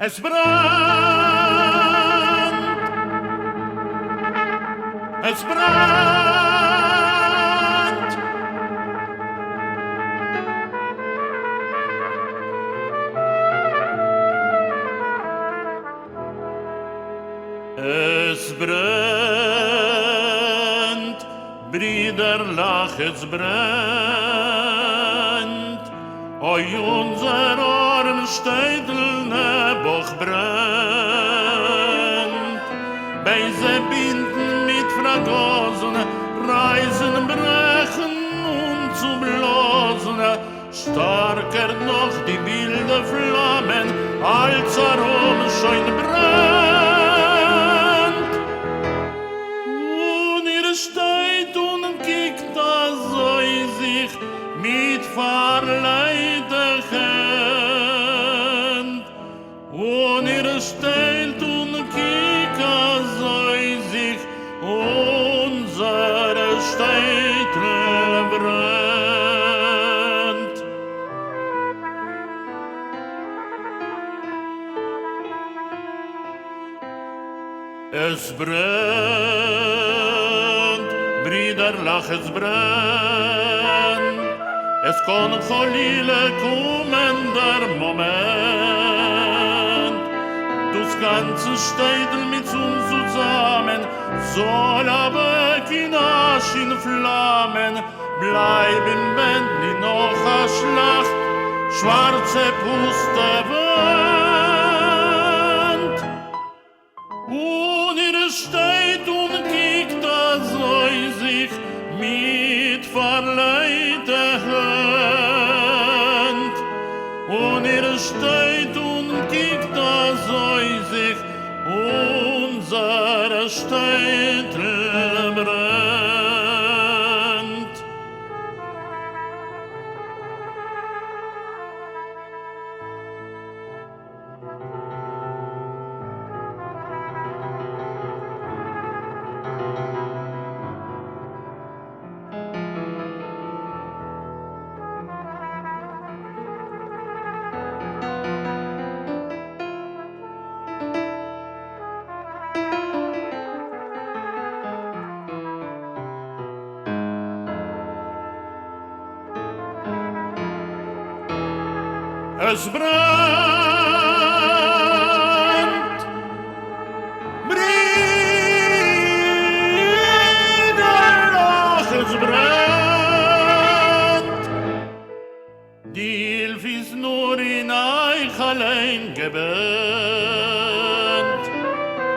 Es brennt, es brennt. Es brennt, Brüderlach, es brennt. Oi, unser arm Städtel Nebuch brennt. Beise binden mit Fragosen, Reisen brechen und zu blosen. Starker noch die wilde Flammen, als herum schon brennt. Und ihr steht und kickt so sich mit verleihter Hand. Und ihr steht und kickt so sich unsere Städtel brennt. Es brennt, Brüderlach, es brennt. Es kann Cholile kommen der Moment. Das ganze Städtel mit uns zusammen soll aber kein Asch in Flammen bleiben, wenn die noch a Schlacht schwarze Puste Wand. Und ihr steht und kickt so sich mit verleihter Hand. Und ihr steht und kickt so sich unsere Städtel brennt. Es brennt, Brüderlach, es brennt. Die Hilfe ist nur in euch allein gebrannt.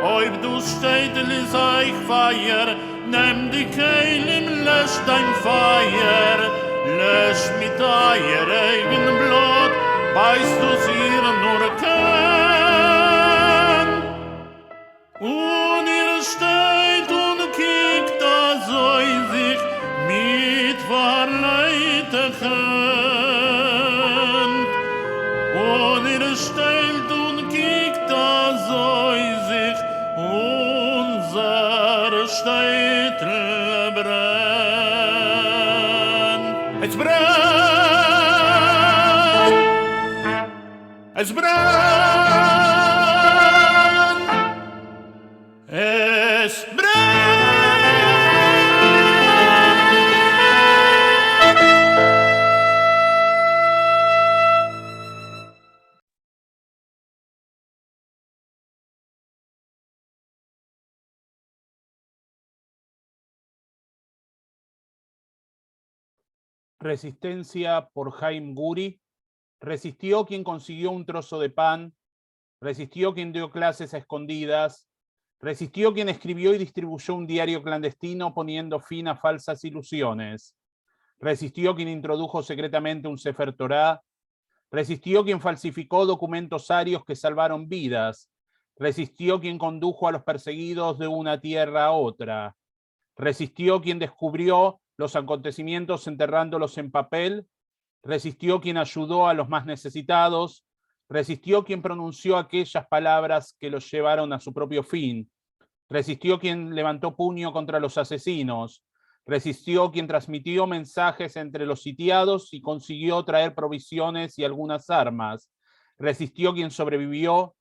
Ob du Städtel ist euch Feier, nimm die Keilim, lösch dein Feier, lösch mit euer eigen Blut, weißt du's ihr nur kenn. Und ihr steht und kickt so sich mit verleihter Hand. Und ihr steht und kickt so sich unser Städtel brennt. Es brennt! Es brennt! Es Resistencia por Jaime Guri. Resistió quien consiguió un trozo de pan, resistió quien dio clases a escondidas, resistió quien escribió y distribuyó un diario clandestino poniendo fin a falsas ilusiones, resistió quien introdujo secretamente un Sefer Torá, resistió quien falsificó documentos arios que salvaron vidas, resistió quien condujo a los perseguidos de una tierra a otra, resistió quien descubrió los acontecimientos enterrándolos en papel, resistió quien ayudó a los más necesitados, resistió quien pronunció aquellas palabras que los llevaron a su propio fin, resistió quien levantó puño contra los asesinos, resistió quien transmitió mensajes entre los sitiados y consiguió traer provisiones y algunas armas, resistió quien sobrevivió,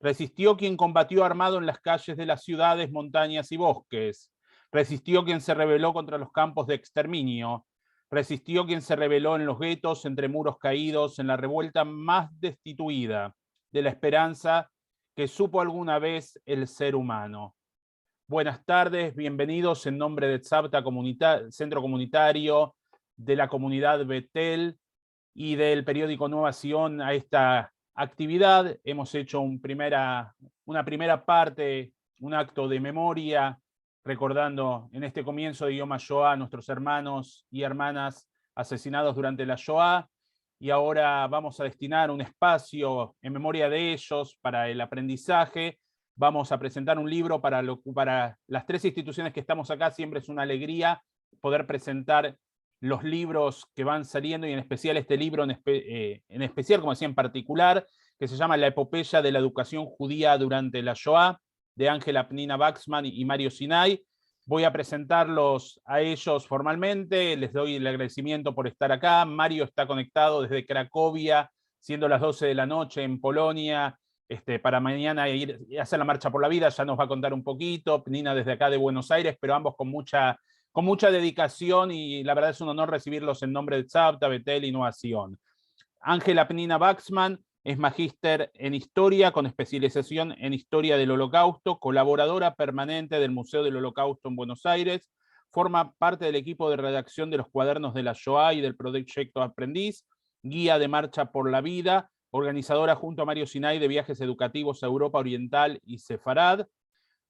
Resistió quien combatió armado en las calles de las ciudades, montañas y bosques. Resistió quien se rebeló contra los campos de exterminio. Resistió quien se rebeló en los guetos, entre muros caídos, en la revuelta más destituida de la esperanza que supo alguna vez el ser humano. Buenas tardes, bienvenidos en nombre de Tzavta Centro Comunitario, de la comunidad Betel y del periódico Nueva Sion a esta actividad. Hemos hecho una primera parte, un acto de memoria, recordando en este comienzo de Yom HaShoah a nuestros hermanos y hermanas asesinados durante la Shoah, y ahora vamos a destinar un espacio en memoria de ellos para el aprendizaje. Vamos a presentar un libro para las tres instituciones que estamos acá. Siempre es una alegría poder presentar los libros que van saliendo, y en especial este libro, en especial, como decía, en particular, que se llama La epopeya de la educación judía durante la Shoah, de Ángela Pnina Waxman y Mario Sinai. Voy a presentarlos a ellos formalmente, les doy el agradecimiento por estar acá. Mario está conectado desde Cracovia, siendo las 12 de la noche en Polonia, para mañana ir a hacer la Marcha por la Vida, ya nos va a contar un poquito. Pnina desde acá de Buenos Aires, pero ambos con mucha dedicación, y la verdad es un honor recibirlos en nombre de Tzavta, Betel y Nueva Sion. Ángela Pnina Waxman es magíster en Historia con especialización en Historia del Holocausto, colaboradora permanente del Museo del Holocausto en Buenos Aires, forma parte del equipo de redacción de los cuadernos de la Shoah y del proyecto Aprendiz, guía de Marcha por la Vida, organizadora junto a Mario Sinai de viajes educativos a Europa Oriental y Sefarad.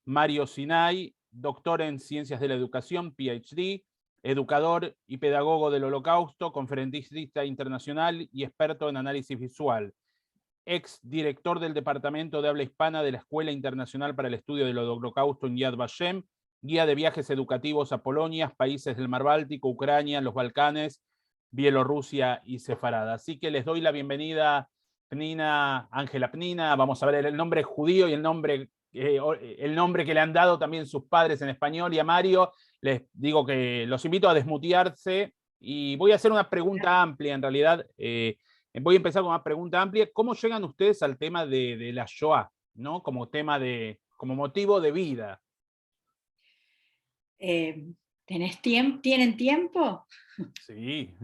Mario Sinai, doctor en Ciencias de la Educación, PhD, educador y pedagogo del Holocausto, conferencista internacional y experto en análisis visual. Ex director del Departamento de Habla Hispana de la Escuela Internacional para el Estudio del Holocausto en Yad Vashem, guía de viajes educativos a Polonia, países del Mar Báltico, Ucrania, los Balcanes, Bielorrusia y Sefarad. Así que les doy la bienvenida, Pnina, Ángela Pnina. Vamos a ver el nombre judío y el nombre que le han dado también sus padres en español. Y a Mario les digo que los invito a desmutearse, y voy a hacer una pregunta amplia en realidad. Voy a empezar con una pregunta amplia. ¿Cómo llegan ustedes al tema de la Shoah, ¿no? Como motivo de vida? ¿Tienen tiempo? Sí.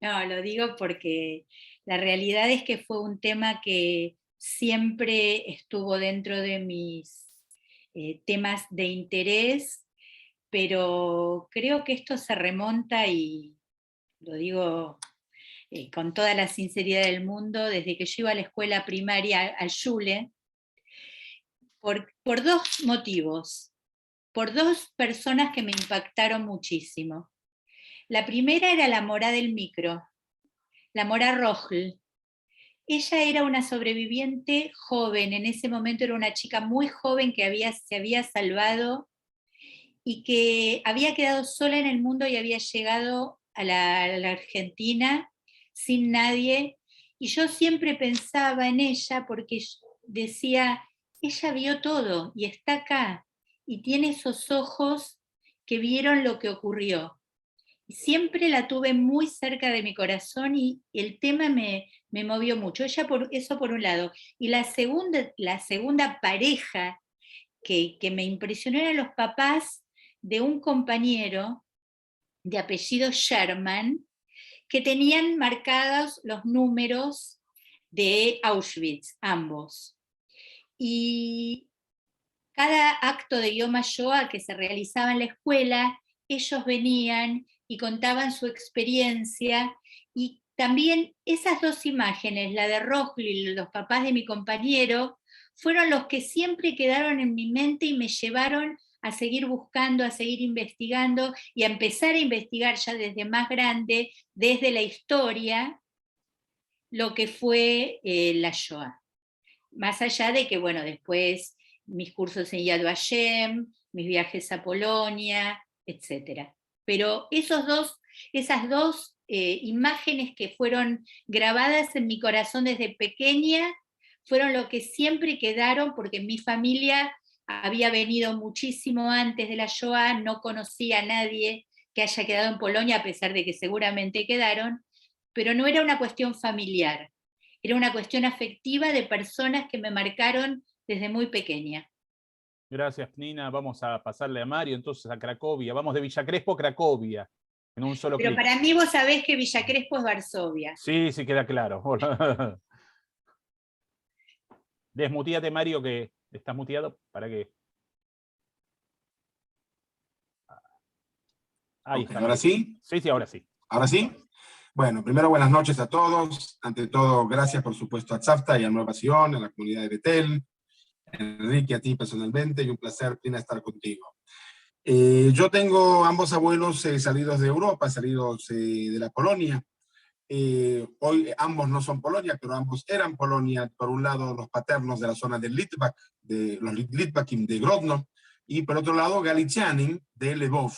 No, lo digo porque la realidad es que fue un tema que siempre estuvo dentro de mis temas de interés, pero creo que esto se remonta, y lo digo con toda la sinceridad del mundo, desde que yo iba a la escuela primaria, al Shule, por dos motivos, por dos personas que me impactaron muchísimo. La primera era la Morá del micro, la Morá Rojl. Ella era una sobreviviente joven, en ese momento era una chica muy joven que se había salvado y que había quedado sola en el mundo y había llegado a la Argentina sin nadie. Y yo siempre pensaba en ella porque decía, ella vio todo y está acá y tiene esos ojos que vieron lo que ocurrió. Y siempre la tuve muy cerca de mi corazón y el tema me movió mucho. Eso por un lado. Y la segunda pareja que me impresionó eran los papás de un compañero de apellido Sherman, que tenían marcados los números de Auschwitz, ambos. Y cada acto de Yom HaShoah que se realizaba en la escuela, ellos venían y contaban su experiencia, y también esas dos imágenes, la de Rojl y los papás de mi compañero, fueron los que siempre quedaron en mi mente y me llevaron a seguir buscando, a seguir investigando y a empezar a investigar ya desde más grande, desde la historia, lo que fue la Shoah. Más allá de que, bueno, después mis cursos en Yad Vashem, mis viajes a Polonia, etc. Pero esas dos imágenes que fueron grabadas en mi corazón desde pequeña fueron lo que siempre quedaron, porque mi familia había venido muchísimo antes de la Shoah, no conocía a nadie que haya quedado en Polonia, a pesar de que seguramente quedaron, pero no era una cuestión familiar, Era una cuestión afectiva de personas que me marcaron desde muy pequeña. Gracias, Nina. Vamos a pasarle a Mario entonces a Cracovia. Vamos de Villa Crespo a Cracovia, en un solo Pero clic. para mí vos sabés que Villa Crespo es Varsovia. Sí, sí, queda claro. Desmuteate, Mario, que estás muteado. ¿Para qué? Ahí Ok, está. ¿ahora sí? Sí, sí, ahora sí. ¿Ahora sí? Bueno, primero buenas noches a todos. Ante todo, gracias por supuesto a Tzafta y a Nueva Sion, a la comunidad de Betel. Enrique, a ti personalmente, y un placer, Pina, estar contigo. Yo tengo ambos abuelos salidos de Europa, salidos de la Polonia. Hoy ambos no son Polonia, pero ambos eran Polonia. Por un lado, los paternos de la zona de Litvak, de los Litvakim de Grodno, y por otro lado, Galicianin de Lvov.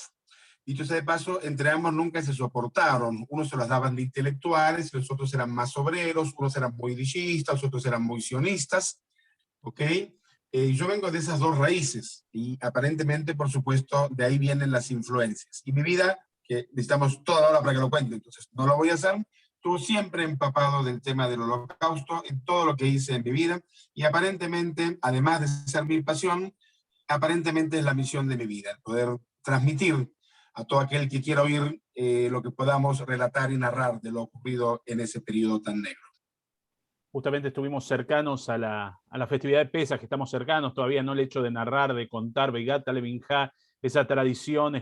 Dicho sea de paso, entre ambos nunca se soportaron. Unos se las daban de intelectuales, los otros eran más obreros, unos eran muy dillistas, otros eran muy sionistas. ¿Ok? Yo vengo de esas dos raíces y aparentemente, por supuesto, de ahí vienen las influencias. Y mi vida, que necesitamos toda la hora para que lo cuente, entonces no lo voy a hacer, estuvo siempre empapado del tema del holocausto en todo lo que hice en mi vida y aparentemente, además de ser mi pasión, aparentemente es la misión de mi vida, el poder transmitir a todo aquel que quiera oír lo que podamos relatar y narrar de lo ocurrido en ese periodo tan negro. Justamente estuvimos cercanos a la festividad de Pesaj, que estamos cercanos todavía, no el hecho de narrar, de contar, Begata Levinjá, esa tradición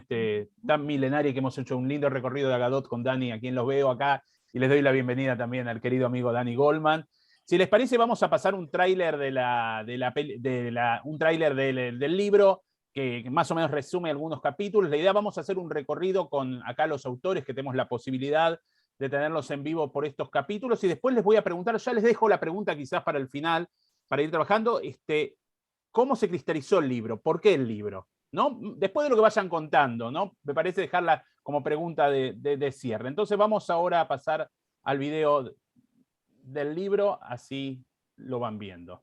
tan milenaria que hemos hecho un lindo recorrido de Agadot con Dani, a quien los veo acá, y les doy la bienvenida también al querido amigo Dani Goldman. Si les parece, vamos a pasar un tráiler del libro, que más o menos resume algunos capítulos. La idea, vamos a hacer un recorrido con acá los autores, que tenemos la posibilidad de tenerlos en vivo por estos capítulos, y después les voy a preguntar, ya les dejo la pregunta quizás para el final, para ir trabajando, ¿cómo se cristalizó el libro? ¿Por qué el libro? ¿No? Después de lo que vayan contando, ¿no? Me parece dejarla como pregunta de cierre. Entonces vamos ahora a pasar al video del libro, así lo van viendo.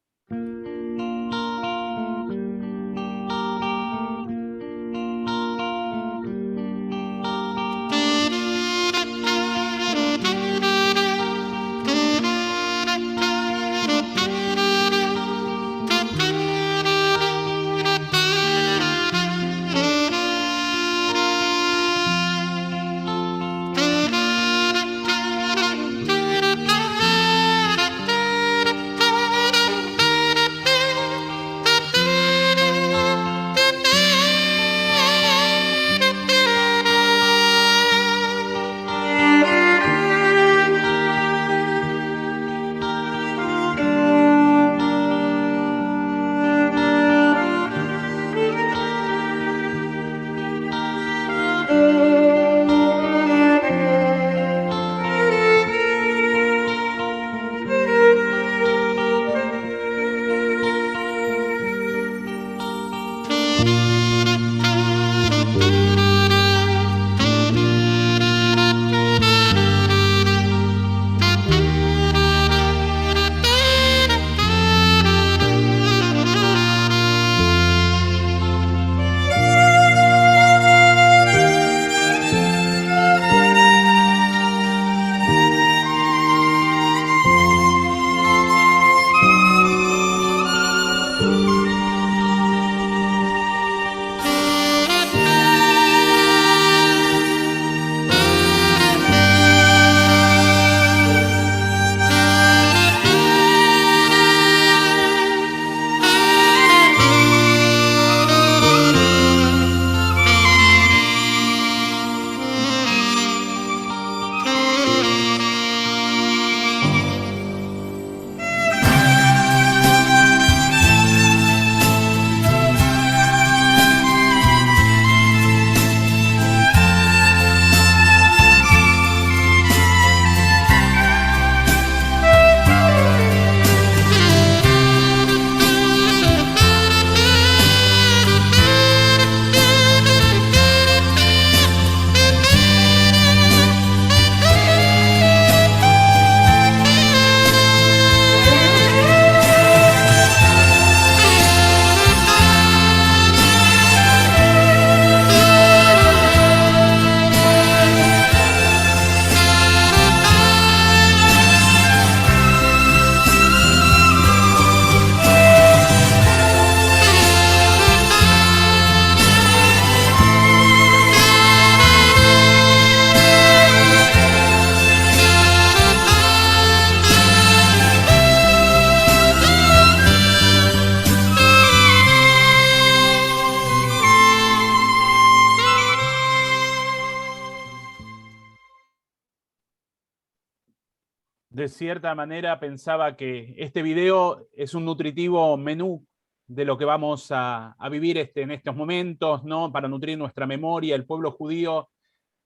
de cierta manera pensaba que este video es un nutritivo menú de lo que vamos a vivir en estos momentos, ¿no? Para nutrir nuestra memoria. El pueblo judío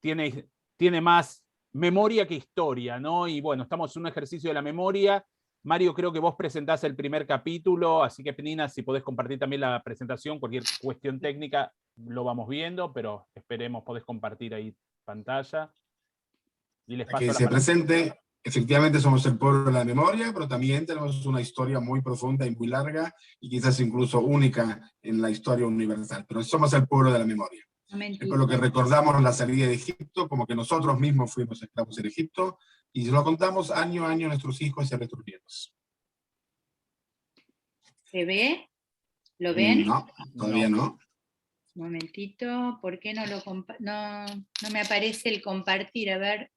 tiene más memoria que historia, ¿no? Y bueno, estamos en un ejercicio de la memoria. Mario, creo que vos presentás el primer capítulo, así que Penina, si podés compartir también la presentación, cualquier cuestión técnica lo vamos viendo, pero esperemos, podés compartir ahí pantalla. Y les paso Que la se palabra. presente, efectivamente somos el pueblo de la memoria, pero también tenemos una historia muy profunda y muy larga, y quizás incluso única en la historia universal, pero somos el pueblo de la memoria. Es por lo que recordamos la salida de Egipto, como que nosotros mismos fuimos esclavos en Egipto, y se lo contamos año a año a nuestros hijos y a nuestros nietos. ¿Se ve? ¿Lo ven? No, todavía no. Un momentito, ¿por qué no me aparece el compartir? A ver,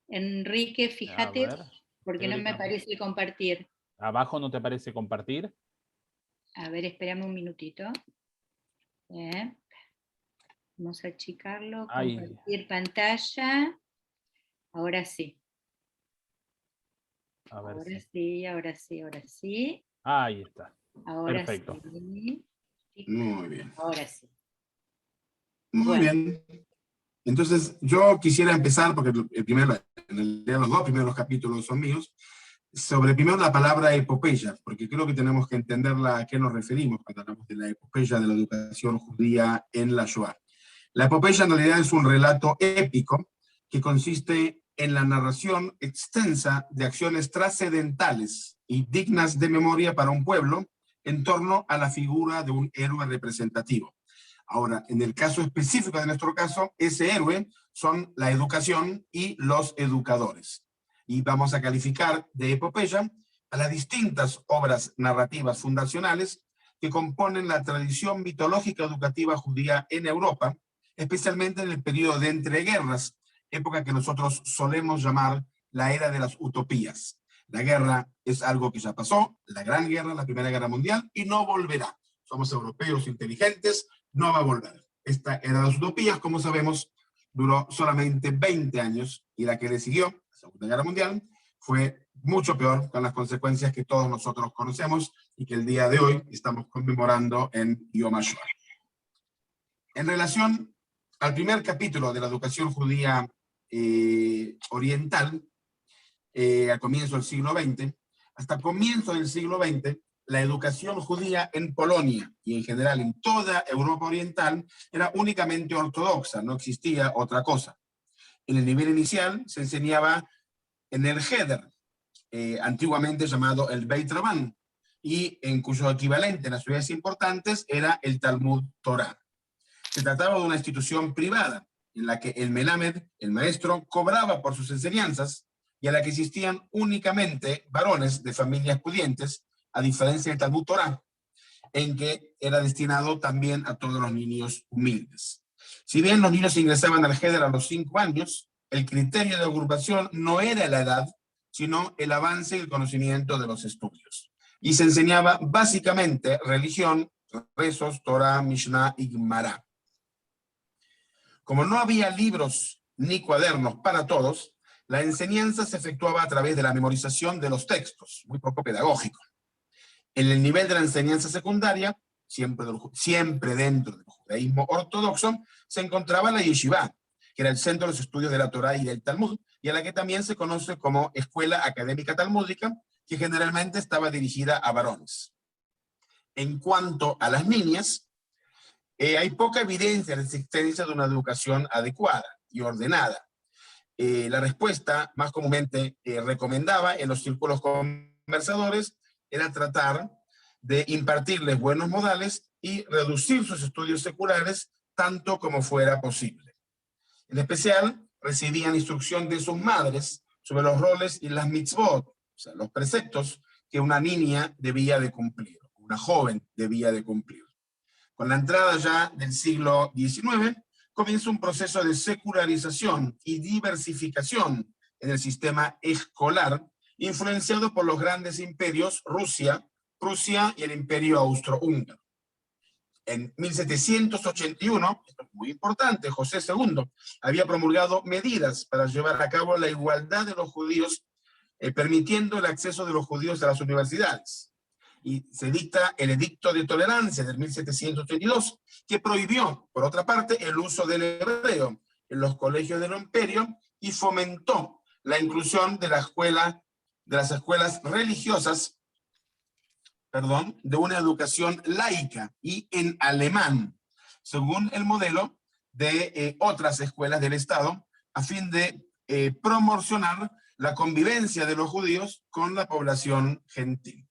Enrique, fíjate, porque no me aparece el compartir. ¿Abajo no te aparece compartir? A ver, espérame un minutito. Vamos a achicarlo, compartir pantalla. Ahora sí. Ahora sí. Ahí está. Ahora perfecto. Sí. Muy bien. Ahora sí. Muy bien. Entonces, yo quisiera empezar, porque los dos primeros capítulos son míos, sobre primero la palabra epopeya, porque creo que tenemos que entenderla a qué nos referimos cuando hablamos de la epopeya de la educación judía en la Shoah. La epopeya en realidad es un relato épico que consiste en la narración extensa de acciones trascendentales y dignas de memoria para un pueblo en torno a la figura de un héroe representativo. Ahora, en el caso específico de nuestro caso, ese héroe son la educación y los educadores. Y vamos a calificar de epopeya a las distintas obras narrativas fundacionales que componen la tradición mitológica educativa judía en Europa, especialmente en el periodo de entreguerras, época que nosotros solemos llamar la era de las utopías. La guerra es algo que ya pasó, la Gran Guerra, la Primera Guerra Mundial, y no volverá. Somos europeos inteligentes, no va a volver. Esta era de las utopías, como sabemos, duró solamente 20 años, y la que le siguió, la Segunda Guerra Mundial, fue mucho peor, con las consecuencias que todos nosotros conocemos y que el día de hoy estamos conmemorando en Yom HaShoah. En relación al primer capítulo de la educación judía oriental, al comienzo del siglo XX, hasta comienzo del siglo XX, la educación judía en Polonia y en general en toda Europa Oriental era únicamente ortodoxa, no existía otra cosa. En el nivel inicial se enseñaba en el Heder, antiguamente llamado el Beit Rabban, y en cuyo equivalente en las ciudades importantes era el Talmud Torah. Se trataba de una institución privada, en la que el Melamed, el maestro, cobraba por sus enseñanzas, y a la que asistían únicamente varones de familias pudientes, a diferencia del Talmud Torah, en que era destinado también a todos los niños humildes. Si bien los niños ingresaban al Heder a los 5 años, el criterio de agrupación no era la edad, sino el avance y el conocimiento de los estudios. Y se enseñaba básicamente religión, rezos, Torah, Mishnah y Gemara. Como no había libros ni cuadernos para todos, la enseñanza se efectuaba a través de la memorización de los textos, muy poco pedagógico. En el nivel de la enseñanza secundaria, siempre dentro del judaísmo ortodoxo, se encontraba la yeshiva, que era el centro de los estudios de la Torá y del Talmud, y a la que también se conoce como Escuela Académica Talmúdica, que generalmente estaba dirigida a varones. En cuanto a las niñas, hay poca evidencia de la existencia de una educación adecuada y ordenada. La respuesta más comúnmente recomendaba en los círculos conversadores era tratar de impartirles buenos modales y reducir sus estudios seculares tanto como fuera posible. En especial, recibían instrucción de sus madres sobre los roles y las mitzvot, o sea, los preceptos que una niña debía de cumplir, una joven debía de cumplir. Con la entrada ya del siglo XIX, comienza un proceso de secularización y diversificación en el sistema escolar, influenciado por los grandes imperios Rusia, Prusia y el Imperio Austrohúngaro. En 1781, esto es muy importante, José II había promulgado medidas para llevar a cabo la igualdad de los judíos permitiendo el acceso de los judíos a las universidades. Y se dicta el Edicto de Tolerancia del 1732, que prohibió, por otra parte, el uso del hebreo en los colegios del imperio y fomentó la inclusión de las escuelas religiosas, de una educación laica y en alemán, según el modelo de otras escuelas del Estado, a fin de promocionar la convivencia de los judíos con la población gentil.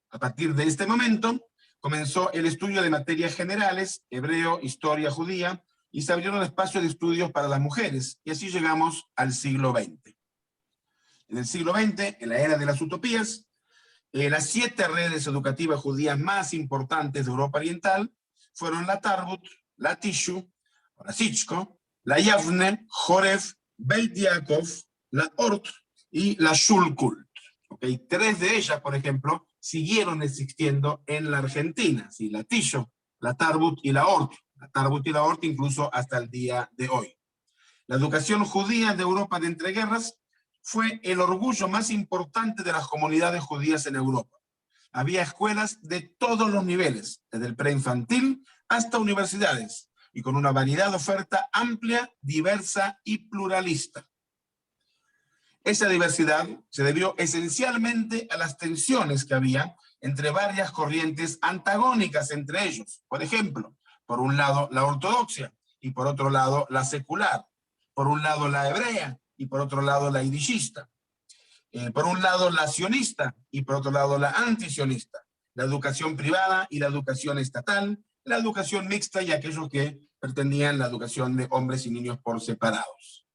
A partir de este momento, comenzó el estudio de materias generales, hebreo, historia judía, y se abrieron espacios de estudios para las mujeres, y así llegamos al siglo XX. En el siglo XX, en la era de las utopías, las 7 redes educativas judías más importantes de Europa Oriental fueron la Tarbut, la Tishu, la Sichko, la Yavne, Joref, Beit Yaakov, la Ort y la Shulkult. ¿Okay? 3 de ellas, por ejemplo, siguieron existiendo en la Argentina, ¿sí? La Tishu, la Tarbut y la Ort. La Tarbut y la Ort incluso hasta el día de hoy. La educación judía de Europa de entreguerras fue el orgullo más importante de las comunidades judías en Europa. Había escuelas de todos los niveles, desde el preinfantil hasta universidades, y con una variedad de oferta amplia, diversa y pluralista. Esa diversidad se debió esencialmente a las tensiones que había entre varias corrientes antagónicas entre ellos. Por ejemplo, por un lado la ortodoxia y por otro lado la secular. Por un lado la hebrea y por otro lado la idishista. Por un lado la sionista y por otro lado la antisionista. La educación privada y la educación estatal, la educación mixta y aquellos que pretendían la educación de hombres y niños por separados.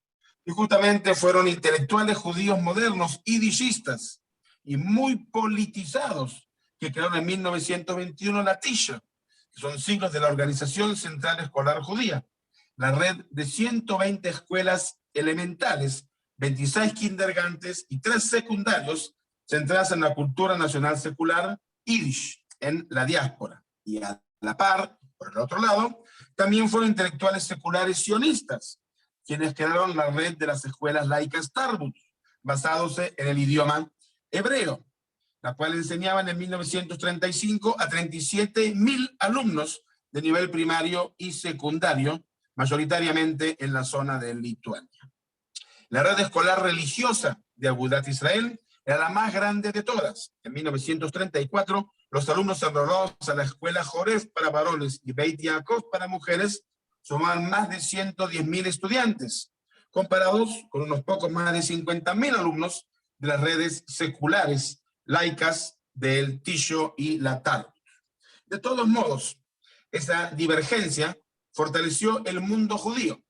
Y justamente fueron intelectuales judíos modernos, idishistas y muy politizados, que crearon en 1921 la Tisha, que son siglos de la Organización Central Escolar Judía, la red de 120 escuelas elementales, 26 kindergartens y 3 secundarios centradas en la cultura nacional secular yiddish en la diáspora. Y a la par, por el otro lado, también fueron intelectuales seculares sionistas, quienes crearon la red de las escuelas laicas Tarbut, basándose en el idioma hebreo, la cual enseñaban en 1935 a 37.000 alumnos de nivel primario y secundario, mayoritariamente en la zona de Lituania. La red escolar religiosa de Agudat Israel era la más grande de todas. En 1934, los alumnos enrolados a la escuela Joref para varones y Beit Yaakov para mujeres sumaban más de 110.000 estudiantes, comparados con unos pocos más de 50.000 alumnos de las redes seculares laicas del Tisho y la Tarbut. De todos modos, esa divergencia fortaleció el mundo judío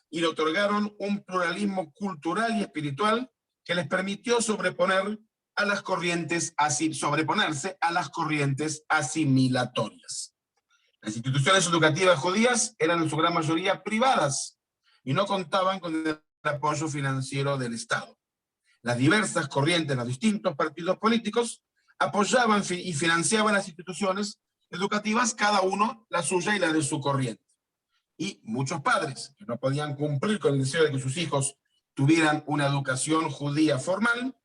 y le otorgaron un pluralismo cultural y espiritual que les permitió sobreponerse a las corrientes asimilatorias. Las instituciones educativas judías eran en su gran mayoría privadas y no contaban con el apoyo financiero del Estado. Las diversas corrientes de los distintos partidos políticos apoyaban y financiaban las instituciones educativas, cada uno la suya y la de su corriente. Y muchos padres que no podían cumplir con el deseo de que sus hijos tuvieran una educación judía formal,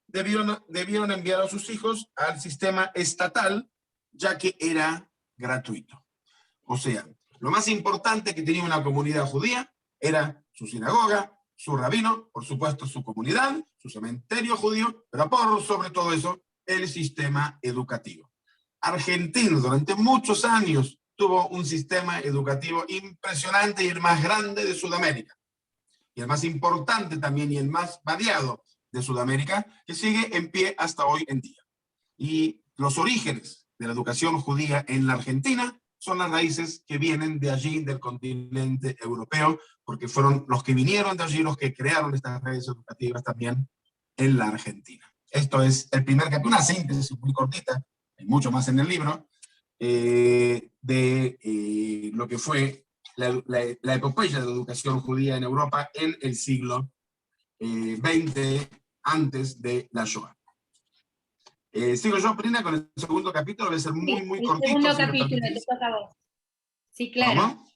debieron enviar a sus hijos al sistema estatal, ya que era gratuito. O sea, lo más importante que tenía una comunidad judía era su sinagoga, su rabino, por supuesto su comunidad, su cementerio judío, pero por sobre todo eso, el sistema educativo. Argentina durante muchos años tuvo un sistema educativo impresionante y el más grande de Sudamérica. Y el más importante también y el más variado de Sudamérica, que sigue en pie hasta hoy en día. Y los orígenes de la educación judía en la Argentina son las raíces que vienen de allí, del continente europeo, porque fueron los que vinieron de allí los que crearon estas redes educativas también en la Argentina. Esto es el primer capítulo, una síntesis muy cortita, hay mucho más en el libro, de lo que fue la epopeya de la educación judía en Europa en el siglo XX, antes de la Shoah. Sigo yo, Prina, con el segundo capítulo, va a ser muy cortito. El segundo capítulo, te toca a vos. Sí, claro. ¿Cómo?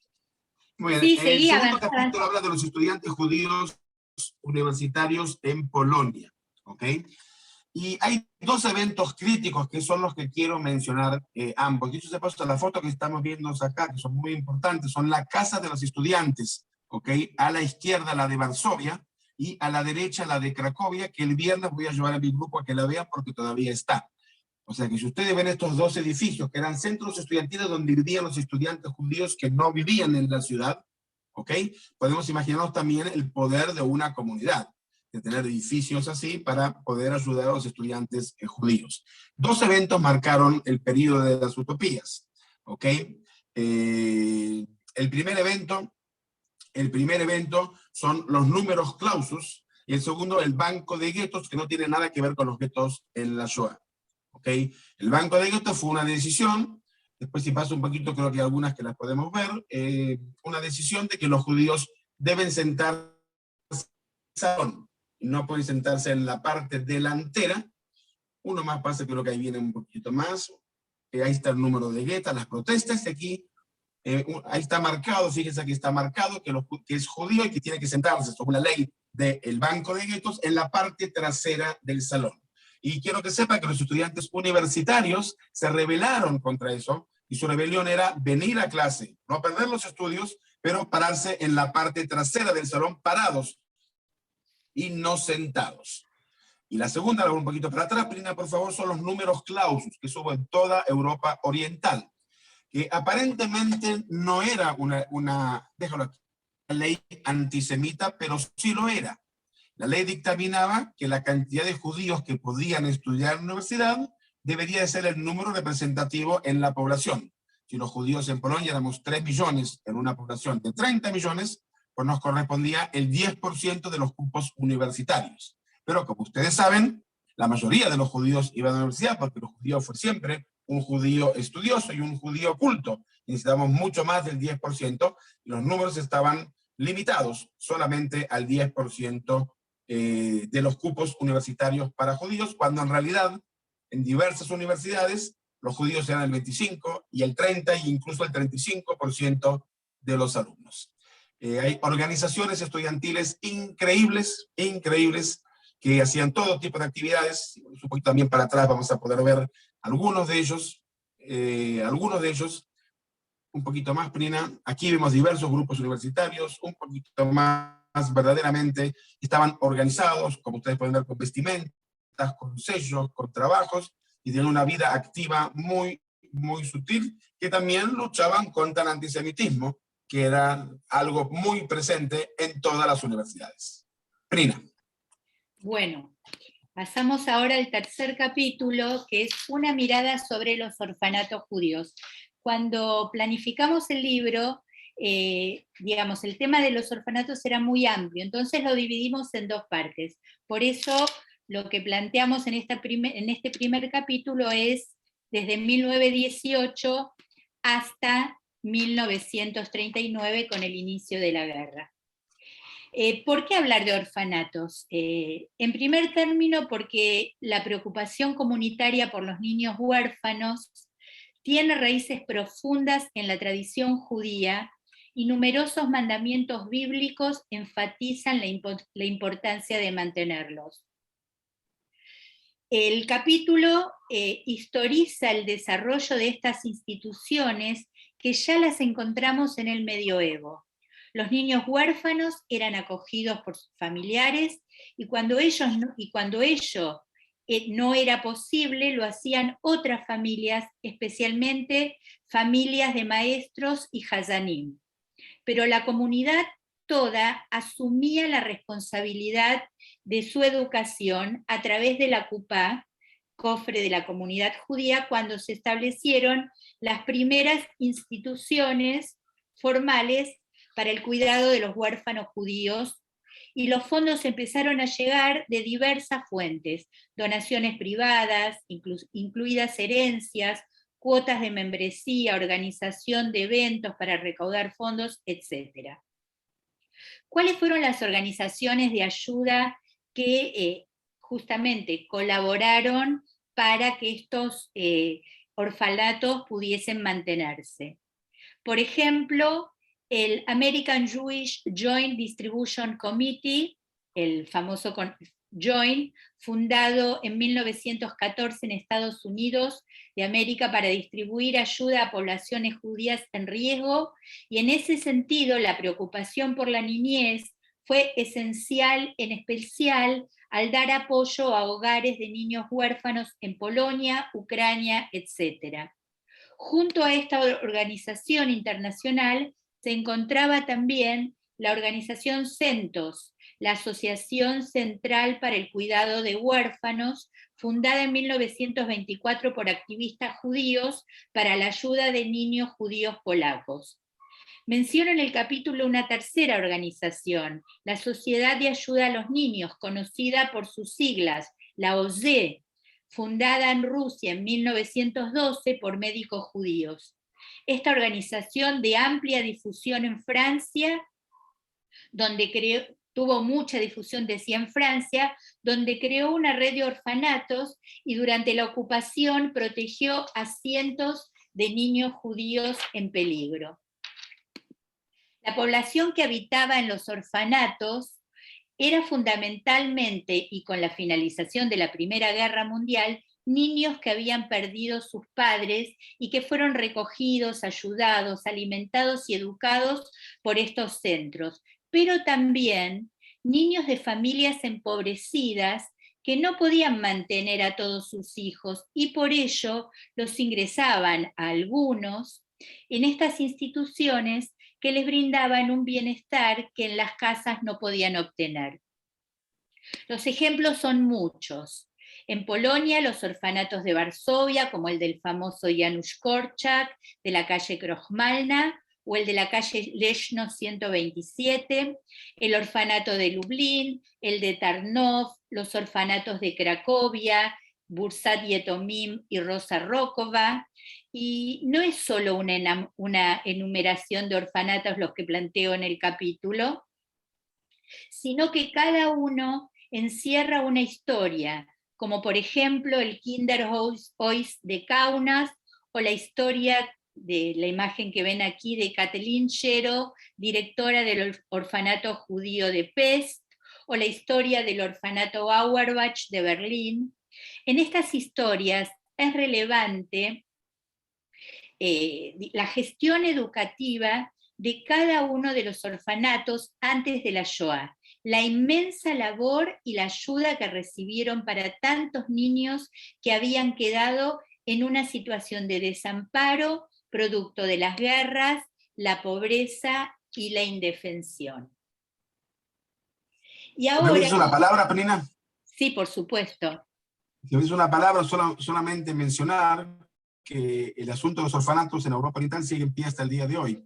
Muy bien. Sí, El segundo capítulo habla de los estudiantes judíos universitarios en Polonia. ¿ok? Y hay dos eventos críticos que son los que quiero mencionar ambos. Dicho sea paso, la foto que estamos viendo acá, que son muy importantes, son la Casa de los Estudiantes, ¿ok? A la izquierda la de Varsovia y a la derecha la de Cracovia, que el viernes voy a llevar a mi grupo a que la vean porque todavía está. O sea que si ustedes ven estos dos edificios, que eran centros estudiantiles donde vivían los estudiantes judíos que no vivían en la ciudad, ¿ok? Podemos imaginarnos también el poder de una comunidad, de tener edificios así para poder ayudar a los estudiantes judíos. Dos eventos marcaron el periodo de las utopías, ¿ok? El primer evento son los números clausus, y el segundo, el banco de guetos, que no tiene nada que ver con los guetos en la Shoah. ¿Ok? El banco de guetos fue una decisión, después si paso un poquito creo que hay algunas que las podemos ver, una decisión de que los judíos deben sentarse en el salón, no pueden sentarse en la parte delantera. Uno más pasa, creo que ahí viene un poquito más, ahí está el número de guetas, las protestas, y aquí ahí está marcado, fíjense aquí está marcado que es judío y que tiene que sentarse, según la ley del banco de guetos, en la parte trasera del salón. Y quiero que sepan que los estudiantes universitarios se rebelaron contra eso, y su rebelión era venir a clase, no perder los estudios, pero pararse en la parte trasera del salón, parados y no sentados. Y la segunda, la voy un poquito para atrás, Prina, por favor, son los números clausus, que hubo en toda Europa Oriental, que aparentemente no era una ley antisemita, pero sí lo era. La ley dictaminaba que la cantidad de judíos que podían estudiar en la universidad debería de ser el número representativo en la población. Si los judíos en Polonia éramos 3 millones en una población de 30 millones, pues nos correspondía el 10% de los cupos universitarios. Pero como ustedes saben, la mayoría de los judíos iban a la universidad porque los judíos fue siempre un judío estudioso y un judío culto. Necesitamos mucho más del 10%, y los números estaban limitados solamente al 10% de los cupos universitarios para judíos, cuando en realidad en diversas universidades los judíos eran el 25 y el 30 e incluso el 35% de los alumnos. Hay organizaciones estudiantiles increíbles, que hacían todo tipo de actividades. Un poquito también para atrás vamos a poder ver algunos de ellos, un poquito más, Prina. Aquí vemos diversos grupos universitarios, un poquito más verdaderamente, estaban organizados, como ustedes pueden ver, con vestimentas, con sellos, con trabajos, y tenían una vida activa muy, muy sutil, que también luchaban contra el antisemitismo, que era algo muy presente en todas las universidades. Prina. Bueno, pasamos ahora al tercer capítulo, que es una mirada sobre los orfanatos judíos. Cuando planificamos el libro, digamos, el tema de los orfanatos era muy amplio, entonces lo dividimos en dos partes. Por eso lo que planteamos en este primer capítulo es desde 1918 hasta 1939 con el inicio de la guerra. ¿Por qué hablar de orfanatos? En primer término, porque la preocupación comunitaria por los niños huérfanos tiene raíces profundas en la tradición judía, y numerosos mandamientos bíblicos enfatizan la importancia de mantenerlos. El capítulo historiza el desarrollo de estas instituciones que ya las encontramos en el medioevo. Los niños huérfanos eran acogidos por sus familiares, y cuando ello no era posible, lo hacían otras familias, especialmente familias de maestros y hazanim. Pero la comunidad toda asumía la responsabilidad de su educación a través de la Kupá, cofre de la comunidad judía, cuando se establecieron las primeras instituciones formales para el cuidado de los huérfanos judíos, y los fondos empezaron a llegar de diversas fuentes: donaciones privadas, incluidas herencias, cuotas de membresía, organización de eventos para recaudar fondos, etc. ¿Cuáles fueron las organizaciones de ayuda que justamente colaboraron para que estos orfanatos pudiesen mantenerse? Por ejemplo, el American Jewish Joint Distribution Committee, el famoso Joint, fundado en 1914 en Estados Unidos de América para distribuir ayuda a poblaciones judías en riesgo, y en ese sentido la preocupación por la niñez fue esencial, en especial al dar apoyo a hogares de niños huérfanos en Polonia, Ucrania, etc. Junto a esta organización internacional se encontraba también la organización CENTOS, la Asociación Central para el Cuidado de Huérfanos, fundada en 1924 por activistas judíos para la ayuda de niños judíos polacos. Menciono en el capítulo una tercera organización, la Sociedad de Ayuda a los Niños, conocida por sus siglas, la OSE, fundada en Rusia en 1912 por médicos judíos. Esta organización de amplia difusión en Francia, tuvo mucha difusión, decía, en Francia, donde creó una red de orfanatos y durante la ocupación protegió a cientos de niños judíos en peligro. La población que habitaba en los orfanatos era fundamentalmente, y con la finalización de la Primera Guerra Mundial, niños que habían perdido sus padres y que fueron recogidos, ayudados, alimentados y educados por estos centros, pero también niños de familias empobrecidas que no podían mantener a todos sus hijos y por ello los ingresaban a algunos en estas instituciones que les brindaban un bienestar que en las casas no podían obtener. Los ejemplos son muchos. En Polonia, los orfanatos de Varsovia, como el del famoso Janusz Korczak, de la calle Krochmalna, o el de la calle Leszno 127, el orfanato de Lublin, el de Tarnów, los orfanatos de Cracovia, Bursat Yetomim y Rosa Rokova, y no es solo una enumeración de orfanatos los que planteo en el capítulo, sino que cada uno encierra una historia, como por ejemplo el Kinderhaus de Kaunas, o la historia de la imagen que ven aquí de Kathleen Shero, directora del orfanato judío de Pest, o la historia del orfanato Auerbach de Berlín. En estas historias es relevante la gestión educativa de cada uno de los orfanatos antes de la Shoah, la inmensa labor y la ayuda que recibieron para tantos niños que habían quedado en una situación de desamparo, producto de las guerras, la pobreza y la indefensión. Y ahora, ¿me dices una palabra, Penina? Sí, por supuesto. Si me dices una palabra, solamente mencionar que el asunto de los orfanatos en Europa Oriental sigue en pie hasta el día de hoy.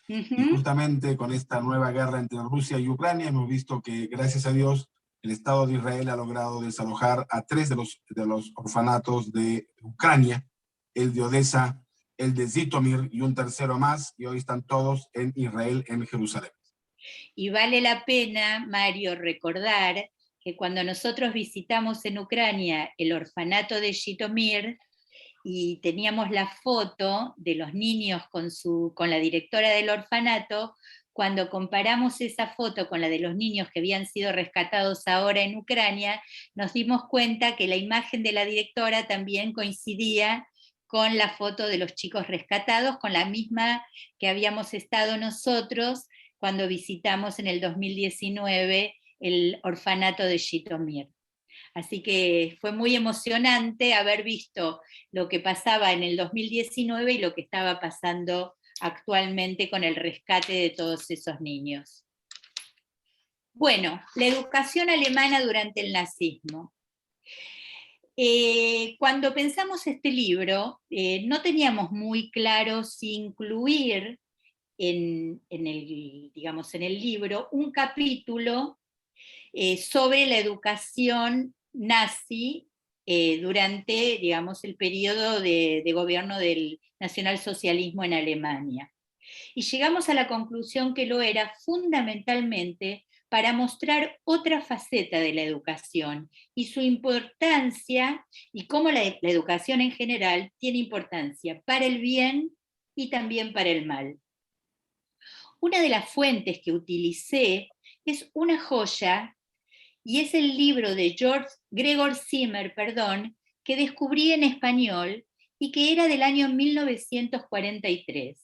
Y justamente con esta nueva guerra entre Rusia y Ucrania hemos visto que, gracias a Dios, el Estado de Israel ha logrado desalojar a 3 de los orfanatos de Ucrania, el de Odessa, el de Zitomir y un tercero más, y hoy están todos en Israel, en Jerusalén. Y vale la pena, Mario, recordar que cuando nosotros visitamos en Ucrania el orfanato de Zitomir, y teníamos la foto de los niños con la directora del orfanato, cuando comparamos esa foto con la de los niños que habían sido rescatados ahora en Ucrania, nos dimos cuenta que la imagen de la directora también coincidía con la foto de los chicos rescatados, con la misma que habíamos estado nosotros cuando visitamos en el 2019 el orfanato de Zitomir. Así que fue muy emocionante haber visto lo que pasaba en el 2019 y lo que estaba pasando actualmente con el rescate de todos esos niños. Bueno, la educación alemana durante el nazismo. Cuando pensamos este libro, no teníamos muy claro si incluir en el libro un capítulo sobre la educación nazi durante, el periodo de gobierno del nacionalsocialismo en Alemania. Y llegamos a la conclusión que lo era fundamentalmente para mostrar otra faceta de la educación y su importancia, y cómo la educación en general tiene importancia para el bien y también para el mal. Una de las fuentes que utilicé es una joya y es el libro de Gregor Zimmer, que descubrí en español y que era del año 1943.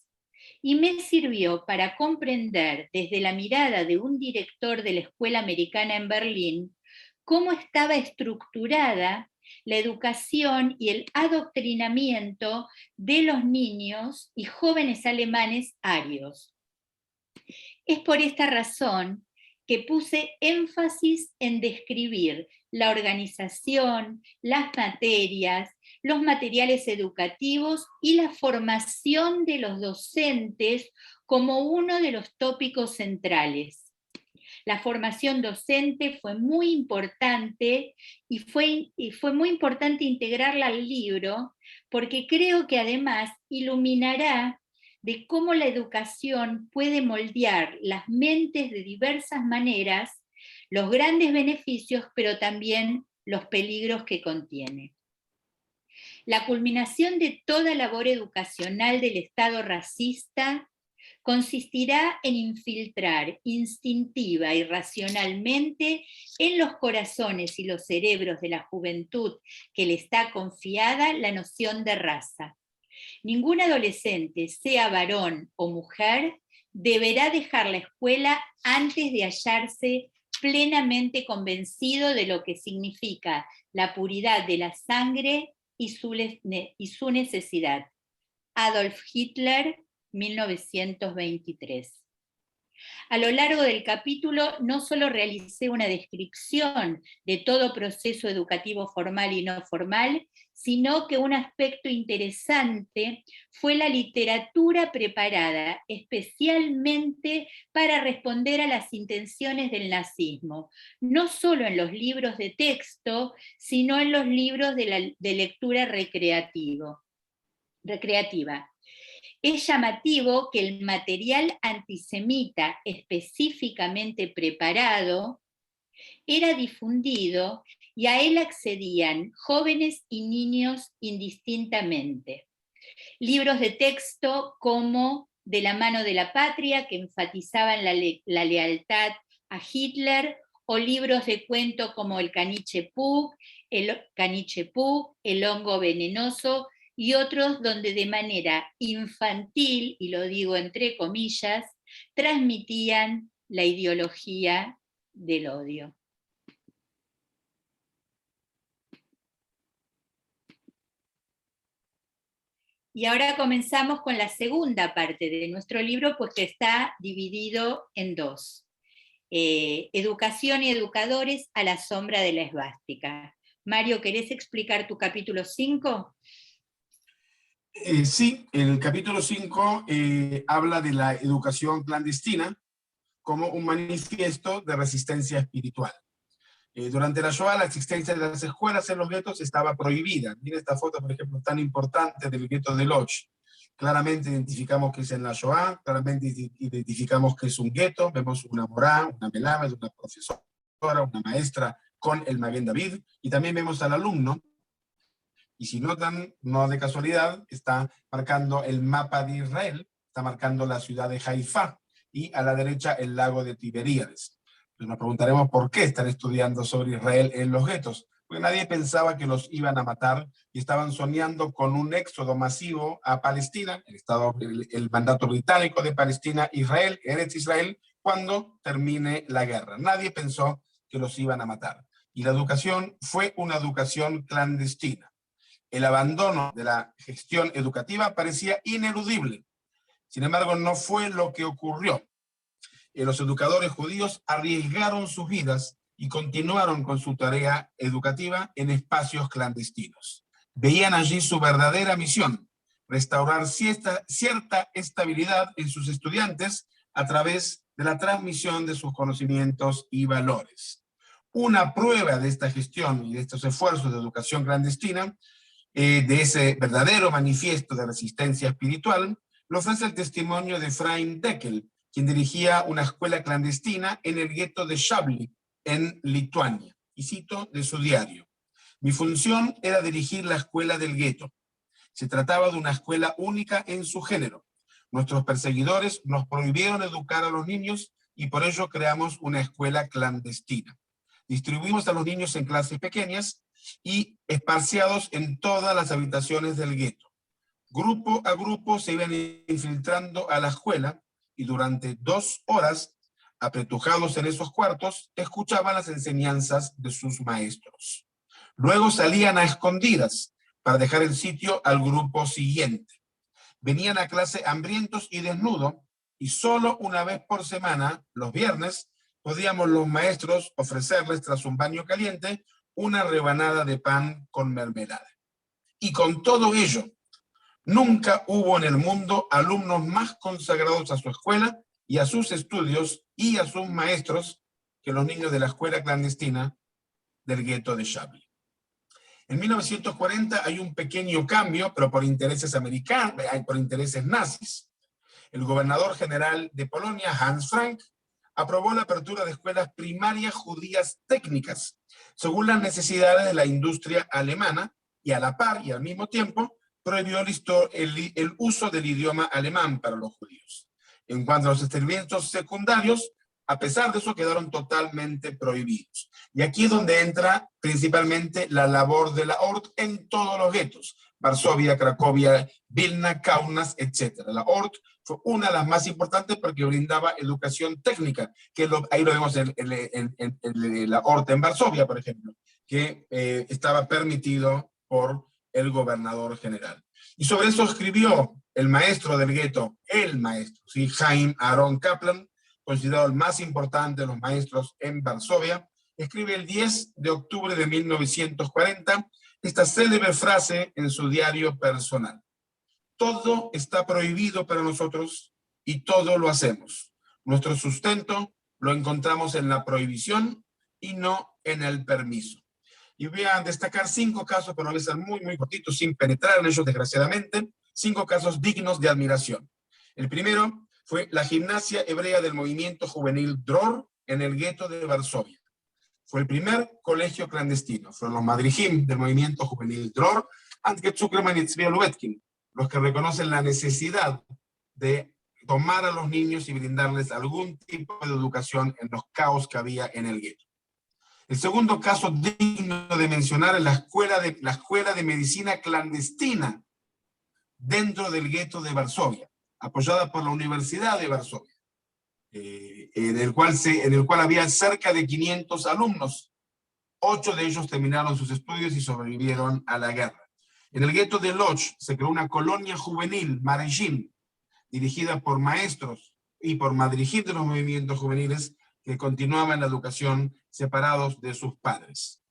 Y me sirvió para comprender desde la mirada de un director de la escuela americana en Berlín cómo estaba estructurada la educación y el adoctrinamiento de los niños y jóvenes alemanes arios. Es por esta razón que puse énfasis en describir la organización, las materias, los materiales educativos y la formación de los docentes como uno de los tópicos centrales. La formación docente fue muy importante y fue muy importante integrarla al libro porque creo que además iluminará de cómo la educación puede moldear las mentes de diversas maneras, los grandes beneficios, pero también los peligros que contiene. La culminación de toda labor educacional del Estado racista consistirá en infiltrar instintiva y racionalmente en los corazones y los cerebros de la juventud que le está confiada la noción de raza. Ningún adolescente, sea varón o mujer, deberá dejar la escuela antes de hallarse plenamente convencido de lo que significa la puridad de la sangre y su necesidad. Adolf Hitler, 1923. A lo largo del capítulo no solo realicé una descripción de todo proceso educativo formal y no formal, sino que un aspecto interesante fue la literatura preparada especialmente para responder a las intenciones del nazismo, no solo en los libros de texto, sino en los libros de lectura recreativa. Es llamativo que el material antisemita específicamente preparado era difundido y a él accedían jóvenes y niños indistintamente. Libros de texto como De la mano de la patria, que enfatizaban la lealtad a Hitler, o libros de cuento como El caniche Pug, El hongo venenoso, y otros donde de manera infantil, y lo digo entre comillas, transmitían la ideología del odio. Y ahora comenzamos con la segunda parte de nuestro libro, pues que está dividido en dos. Educación y educadores a la sombra de la esvástica. Mario, ¿querés explicar tu capítulo 5? Sí, el capítulo 5 habla de la educación clandestina como un manifiesto de resistencia espiritual. Durante la Shoah, la existencia de las escuelas en los guetos estaba prohibida. Miren esta foto, por ejemplo, tan importante del gueto de Lodz. Claramente identificamos que es en la Shoah, claramente identificamos que es un gueto. Vemos una morá, una melamed, una profesora, una maestra con el Maguen David, y también vemos al alumno. Y si notan, no de casualidad, está marcando el mapa de Israel, está marcando la ciudad de Haifa, y a la derecha el lago de Tiberíades. Pues nos preguntaremos por qué están estudiando sobre Israel en los guetos, porque nadie pensaba que los iban a matar, y estaban soñando con un éxodo masivo a Palestina, el mandato británico de Palestina, Israel, Eretz Israel, cuando termine la guerra. Nadie pensó que los iban a matar. Y la educación fue una educación clandestina. El abandono de la gestión educativa parecía ineludible. Sin embargo, no fue lo que ocurrió. Los educadores judíos arriesgaron sus vidas y continuaron con su tarea educativa en espacios clandestinos. Veían allí su verdadera misión, restaurar cierta estabilidad en sus estudiantes a través de la transmisión de sus conocimientos y valores. Una prueba de esta gestión y de estos esfuerzos de educación clandestina, de ese verdadero manifiesto de resistencia espiritual, lo ofrece el testimonio de Efraim Deckel, quien dirigía una escuela clandestina en el gueto de Shabli, en Lituania. Y cito de su diario: mi función era dirigir la escuela del gueto. Se trataba de una escuela única en su género. Nuestros perseguidores nos prohibieron educar a los niños y por ello creamos una escuela clandestina. Distribuimos a los niños en clases pequeñas y esparciados en todas las habitaciones del gueto. Grupo a grupo se iban infiltrando a la escuela y durante 2 horas, apretujados en esos cuartos, escuchaban las enseñanzas de sus maestros. Luego salían a escondidas para dejar el sitio al grupo siguiente. Venían a clase hambrientos y desnudos, y solo una vez por semana, los viernes, podíamos los maestros ofrecerles, tras un baño caliente, una rebanada de pan con mermelada. Y con todo ello, nunca hubo en el mundo alumnos más consagrados a su escuela y a sus estudios y a sus maestros que los niños de la escuela clandestina del gueto de Chablis. En 1940 hay un pequeño cambio, pero por intereses americanos, por intereses nazis. El gobernador general de Polonia, Hans Frank, aprobó la apertura de escuelas primarias judías técnicas, según las necesidades de la industria alemana, y a la par y al mismo tiempo prohibió el uso del idioma alemán para los judíos. En cuanto a los estudiantes secundarios, a pesar de eso quedaron totalmente prohibidos. Y aquí es donde entra principalmente la labor de la ORT en todos los guetos. Varsovia, Cracovia, Vilna, Kaunas, etc. La ORT fue una de las más importantes porque brindaba educación técnica, que ahí lo vemos en la ORT en Varsovia, por ejemplo, que estaba permitido por el gobernador general. Y sobre eso escribió el maestro del gueto, ¿sí? Chaim Aaron Kaplan, considerado el más importante de los maestros en Varsovia, escribe el 10 de octubre de 1940 esta célebre frase en su diario personal: todo está prohibido para nosotros y todo lo hacemos. Nuestro sustento lo encontramos en la prohibición y no en el permiso. Y voy a destacar 5 casos, pero voy a ser muy, muy cortitos, sin penetrar en ellos, desgraciadamente. 5 casos dignos de admiración. El primero fue la gimnasia hebrea del movimiento juvenil Dror en el gueto de Varsovia. Fue el primer colegio clandestino. Fueron los madrijim del movimiento juvenil Dror, Antje Zuckerman y Tzvi Lubetkin, los que reconocen la necesidad de tomar a los niños y brindarles algún tipo de educación en los caos que había en el gueto. El segundo caso digno de mencionar es la escuela de medicina clandestina dentro del gueto de Varsovia, apoyada por la Universidad de Varsovia, en el cual había cerca de 500 alumnos. 8 de ellos terminaron sus estudios y sobrevivieron a la guerra. En el gueto de Lodz se creó una colonia juvenil, Marejim, dirigida por maestros y por madrijim de los movimientos juveniles que continuaban la educación separados de sus padres.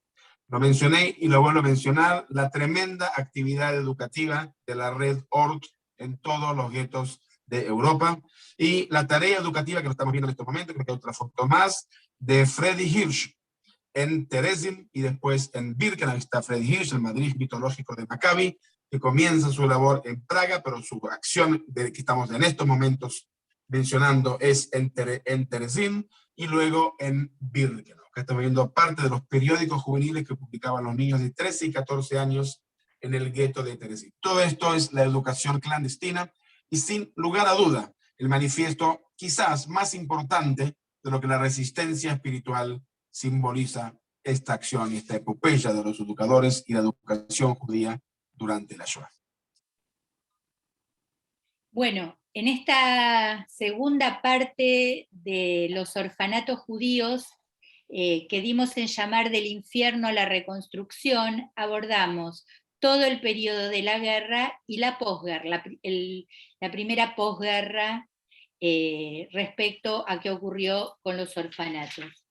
Lo mencioné y lo vuelvo a mencionar, la tremenda actividad educativa de la red ORT en todos los guetos de Europa, y la tarea educativa que lo estamos viendo en este momento, creo que hay otra foto más, de Freddy Hirsch en Terezin y después en Birkenau. Está Freddy Hirsch, el Madrid mitológico de Maccabi, que comienza su labor en Praga, pero su acción que estamos en estos momentos mencionando es en Terezin y luego en Birkenau. Acá estamos viendo parte de los periódicos juveniles que publicaban los niños de 13 y 14 años en el gueto de Terezin. Todo esto es la educación clandestina y, sin lugar a duda, el manifiesto quizás más importante de lo que la resistencia espiritual simboliza esta acción y esta epopeya de los educadores y la educación judía durante la Shoah. Bueno, en esta segunda parte de los orfanatos judíos, que dimos en llamar del infierno a la reconstrucción, abordamos todo el periodo de la guerra y la posguerra, la primera posguerra respecto a qué ocurrió con los orfanatos.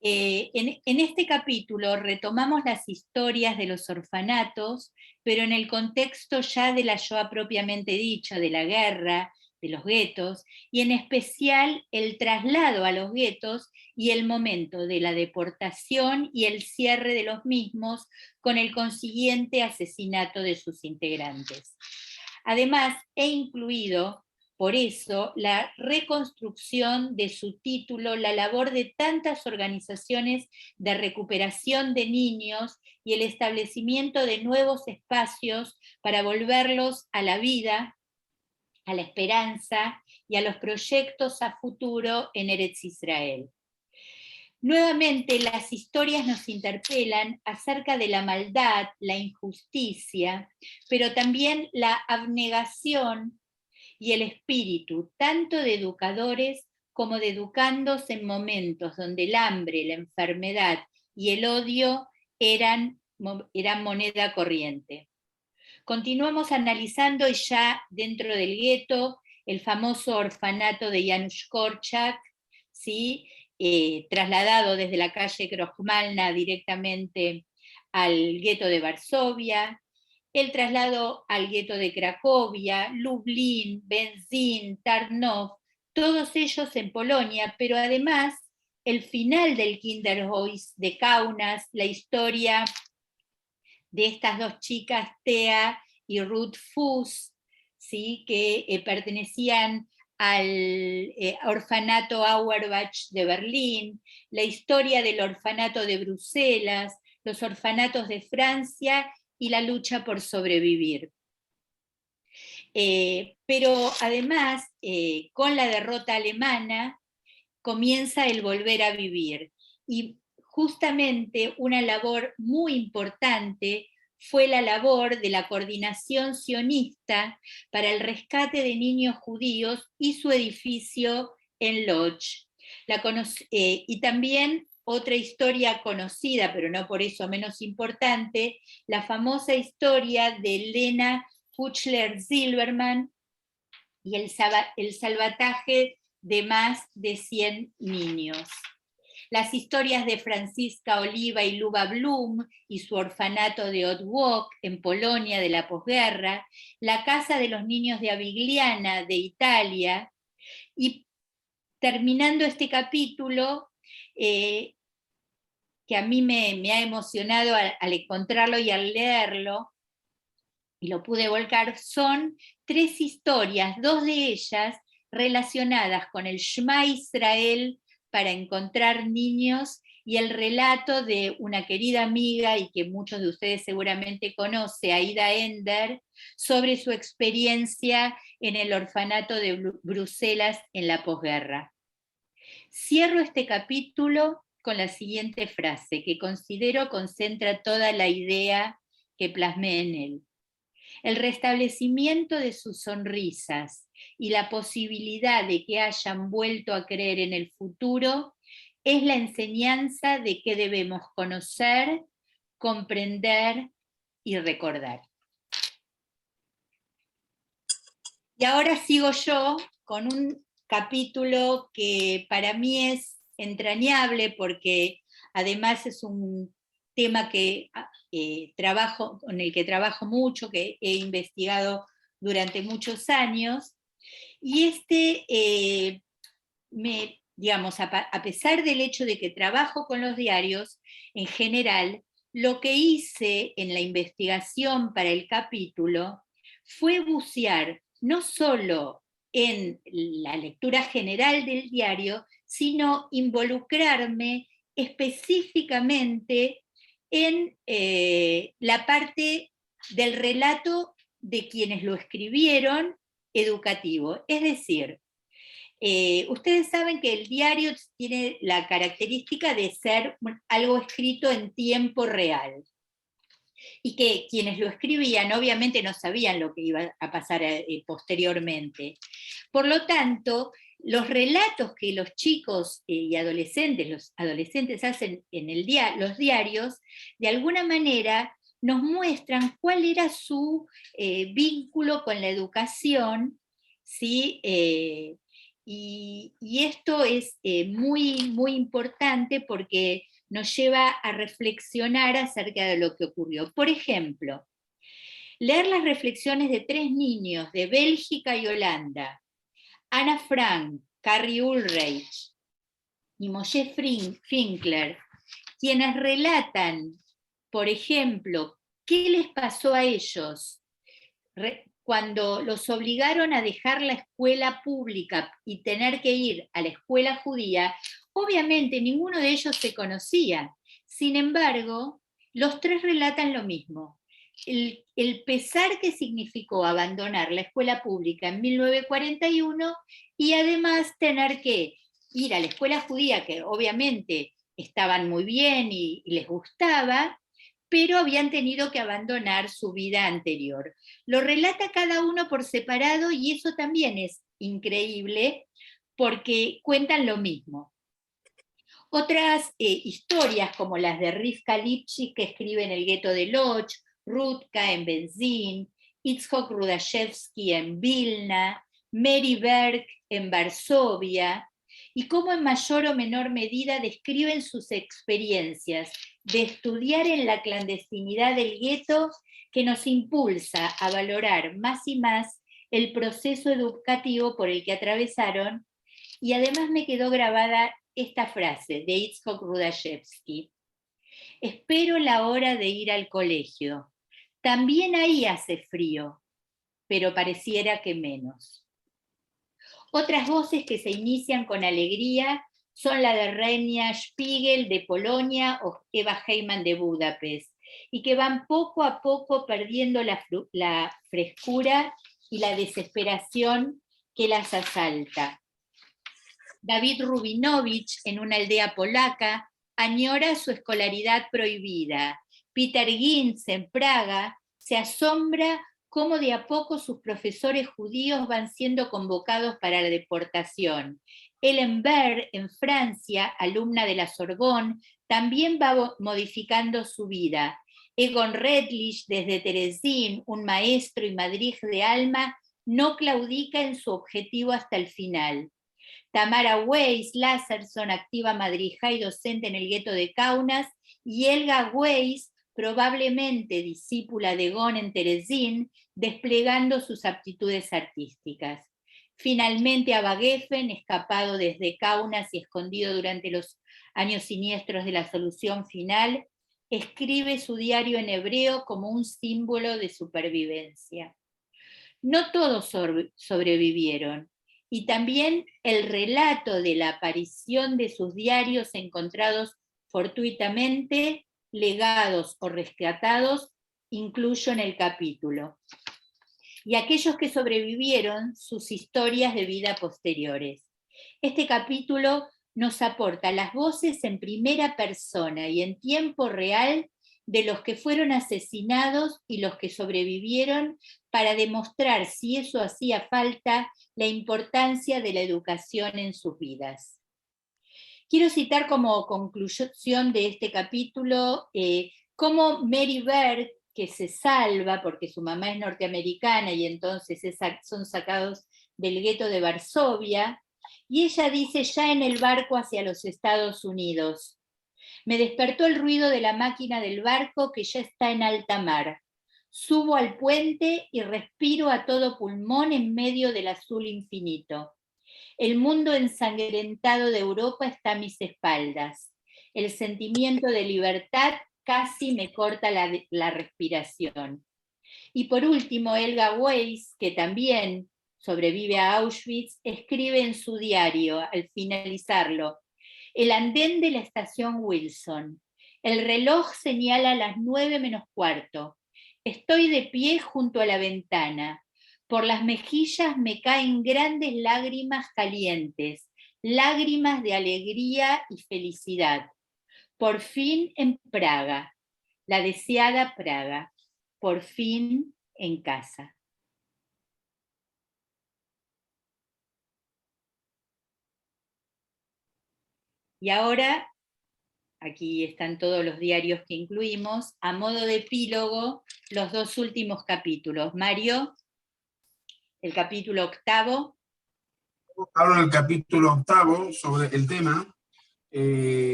En este capítulo retomamos las historias de los orfanatos, pero en el contexto ya de la Shoah propiamente dicha, de la guerra, de los guetos, y en especial el traslado a los guetos y el momento de la deportación y el cierre de los mismos, con el consiguiente asesinato de sus integrantes. Además, he incluido por eso la reconstrucción de su título, la labor de tantas organizaciones de recuperación de niños y el establecimiento de nuevos espacios para volverlos a la vida, a la esperanza y a los proyectos a futuro en Eretz Israel. Nuevamente, las historias nos interpelan acerca de la maldad, la injusticia, pero también la abnegación y el espíritu, tanto de educadores como de educandos en momentos donde el hambre, la enfermedad y el odio eran moneda corriente. Continuamos analizando, y ya dentro del gueto, el famoso orfanato de Janusz Korczak, ¿sí? Trasladado desde la calle Krojmalna directamente al gueto de Varsovia, el traslado al gueto de Cracovia, Lublin, Benzín, Tarnów, todos ellos en Polonia, pero además el final del Kinderhoys de Kaunas, la historia de estas dos chicas, Thea y Ruth Fuss, ¿sí? Que pertenecían al orfanato Auerbach de Berlín, la historia del orfanato de Bruselas, los orfanatos de Francia y la lucha por sobrevivir. Pero además, con la derrota alemana, comienza el volver a vivir. Y justamente una labor muy importante fue la labor de la Coordinación Sionista para el Rescate de Niños Judíos y su edificio en Lodz. Y también otra historia conocida, pero no por eso menos importante, la famosa historia de Lena Kuchler-Zilberman y el salvataje de más de 100 niños. Las historias de Franziska Oliva y Luba Blum y su orfanato de Otwock en Polonia de la posguerra, la casa de los niños de Avigliana de Italia, y terminando este capítulo, que a mí me ha emocionado al encontrarlo y al leerlo, y lo pude volcar, son 3 historias, 2 de ellas relacionadas con el Shema Israel para encontrar niños, y el relato de una querida amiga, y que muchos de ustedes seguramente conocen, Aida Ender, sobre su experiencia en el orfanato de Bruselas en la posguerra. Cierro este capítulo con la siguiente frase, que considero concentra toda la idea que plasmé en él. El restablecimiento de sus sonrisas y la posibilidad de que hayan vuelto a creer en el futuro es la enseñanza de que debemos conocer, comprender y recordar. Y ahora sigo yo con un capítulo que para mí es entrañable, porque además es un tema que con el que trabajo mucho, que he investigado durante muchos años, y digamos, a pesar del hecho de que trabajo con los diarios, en general, lo que hice en la investigación para el capítulo fue bucear no solo en la lectura general del diario, sino involucrarme específicamente en la parte del relato de quienes lo escribieron educativo. Es decir, ustedes saben que el diario tiene la característica de ser algo escrito en tiempo real, y que quienes lo escribían obviamente no sabían lo que iba a pasar posteriormente. Por lo tanto, los relatos que los chicos y los adolescentes hacen en los diarios, de alguna manera nos muestran cuál era su vínculo con la educación, ¿sí? Y esto es muy, muy importante, porque nos lleva a reflexionar acerca de lo que ocurrió. Por ejemplo, leer las reflexiones de 3 niños de Bélgica y Holanda, Anna Frank, Carrie Ulrich y Moshe Finkler, quienes relatan, por ejemplo, qué les pasó a ellos cuando los obligaron a dejar la escuela pública y tener que ir a la escuela judía. Obviamente ninguno de ellos se conocía. Sin embargo, los 3 relatan lo mismo. El pesar que significó abandonar la escuela pública en 1941, y además tener que ir a la escuela judía, que obviamente estaban muy bien y les gustaba, pero habían tenido que abandonar su vida anterior. Lo relata cada uno por separado y eso también es increíble porque cuentan lo mismo. Otras historias, como las de Rivka Lipchitz, que escribe en el gueto de Lodz, Rutka en Benzín, Itzhok Rudashevsky en Vilna, Mary Berg en Varsovia, y cómo en mayor o menor medida describen sus experiencias de estudiar en la clandestinidad del gueto, que nos impulsa a valorar más y más el proceso educativo por el que atravesaron. Y además me quedó grabada esta frase de Itzhok Rudashevsky: espero la hora de ir al colegio. También ahí hace frío, pero pareciera que menos. Otras voces que se inician con alegría son la de Renia Spiegel de Polonia o Eva Heyman de Budapest, y que van poco a poco perdiendo la frescura y la desesperación que las asalta. David Rubinovich, en una aldea polaca, añora su escolaridad prohibida. Peter Ginz, en Praga, se asombra cómo de a poco sus profesores judíos van siendo convocados para la deportación. Ellen Baird, en Francia, alumna de la Sorbonne, también va modificando su vida. Egon Redlich, desde Terezín, un maestro y madrij de alma, no claudica en su objetivo hasta el final. Tamara Weiss-Lasserson, activa madrija y docente en el gueto de Kaunas, y Helga Weiss, probablemente discípula de Gon en Terezín, desplegando sus aptitudes artísticas. Finalmente, Abba Geffen, escapado desde Kaunas y escondido durante los años siniestros de la solución final, escribe su diario en hebreo como un símbolo de supervivencia. No todos sobrevivieron, y también el relato de la aparición de sus diarios encontrados fortuitamente, legados o rescatados, incluyo en el capítulo. Y aquellos que sobrevivieron, sus historias de vida posteriores. Este capítulo nos aporta las voces en primera persona y en tiempo real de los que fueron asesinados y los que sobrevivieron, para demostrar, si eso hacía falta, la importancia de la educación en sus vidas. Quiero citar como conclusión de este capítulo cómo Mary Berg, que se salva porque su mamá es norteamericana y entonces son sacados del gueto de Varsovia, y ella dice ya en el barco hacia los Estados Unidos: me despertó el ruido de la máquina del barco que ya está en alta mar. Subo al puente y respiro a todo pulmón en medio del azul infinito. El mundo ensangrentado de Europa está a mis espaldas. El sentimiento de libertad casi me corta la respiración. Y por último, Helga Weiss, que también sobrevive a Auschwitz, escribe en su diario, al finalizarlo: el andén de la estación Wilson. El reloj señala las 9 menos cuarto. Estoy de pie junto a la ventana. Por las mejillas me caen grandes lágrimas calientes, lágrimas de alegría y felicidad. Por fin en Praga, la deseada Praga. Por fin en casa. Y ahora, aquí están todos los diarios que incluimos, a modo de epílogo, los 2 últimos capítulos. Mario, el capítulo 8. Hablo en el capítulo 8 sobre el tema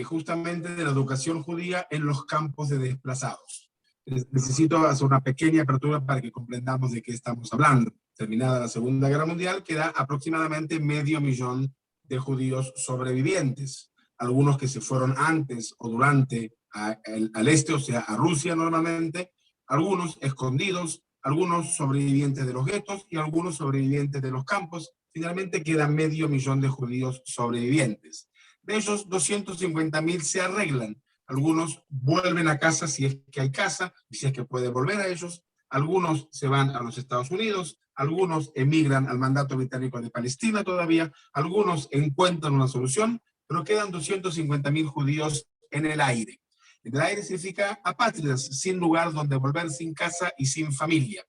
justamente de la educación judía en los campos de desplazados. Necesito hacer una pequeña apertura para que comprendamos de qué estamos hablando. Terminada la Segunda Guerra Mundial, queda aproximadamente 500.000 de judíos sobrevivientes. Algunos que se fueron antes o durante al este, o sea, a Rusia normalmente, algunos escondidos, algunos sobrevivientes de los guetos y algunos sobrevivientes de los campos. Finalmente quedan 500.000 de judíos sobrevivientes. De ellos, 250.000 se arreglan. Algunos vuelven a casa si es que hay casa, y si es que pueden volver a ellos. Algunos se van a los Estados Unidos, algunos emigran al mandato británico de Palestina todavía, algunos encuentran una solución, pero quedan 250.000 judíos en el aire. En el aire significa apátridas, sin lugar donde volver, sin casa y sin familia.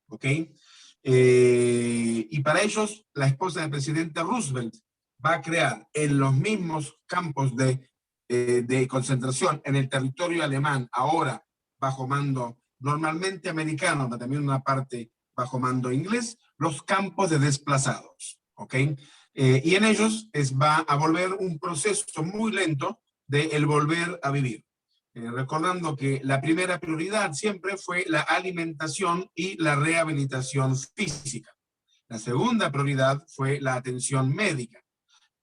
¿Ok? Y para ellos, la esposa del presidente Roosevelt va a crear en los mismos campos de concentración en el territorio alemán, ahora bajo mando normalmente americano, pero también una parte bajo mando inglés, los campos de desplazados. ¿Ok? Y en ellos va a volver un proceso muy lento de el volver a vivir. Recordando que la primera prioridad siempre fue la alimentación y la rehabilitación física. La segunda prioridad fue la atención médica.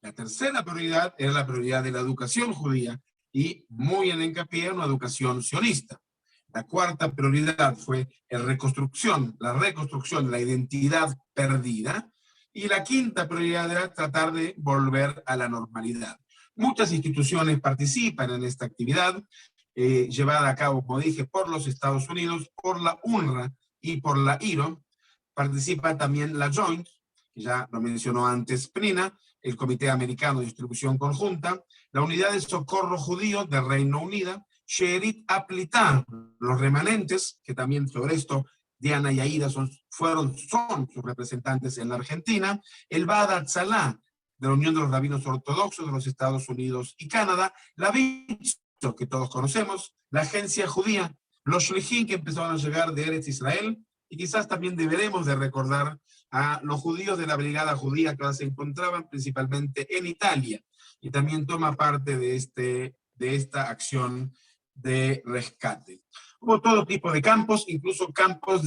La tercera prioridad era la prioridad de la educación judía y muy en hincapié una educación sionista. La cuarta prioridad fue la reconstrucción de la identidad perdida. Y la quinta prioridad era tratar de volver a la normalidad. Muchas instituciones participan en esta actividad, llevada a cabo, como dije, por los Estados Unidos, por la UNRWA y por la IRO. Participa también la Joint, que ya lo mencionó antes Prina, el Comité Americano de Distribución Conjunta, la Unidad de Socorro Judío del Reino Unido, Sheerit Aplitá, los remanentes, que también sobre esto Diana y Aida son sus representantes en la Argentina, el Ba'ad Hatzalah, de la Unión de los Rabinos Ortodoxos de los Estados Unidos y Canadá, la BITS, que todos conocemos, la Agencia Judía, los Shlichim que empezaron a llegar de Eretz Israel, y quizás también deberemos de recordar a los judíos de la Brigada Judía que ahora se encontraban principalmente en Italia, y también toma parte de esta acción de rescate. Hubo todo tipo de campos, incluso campos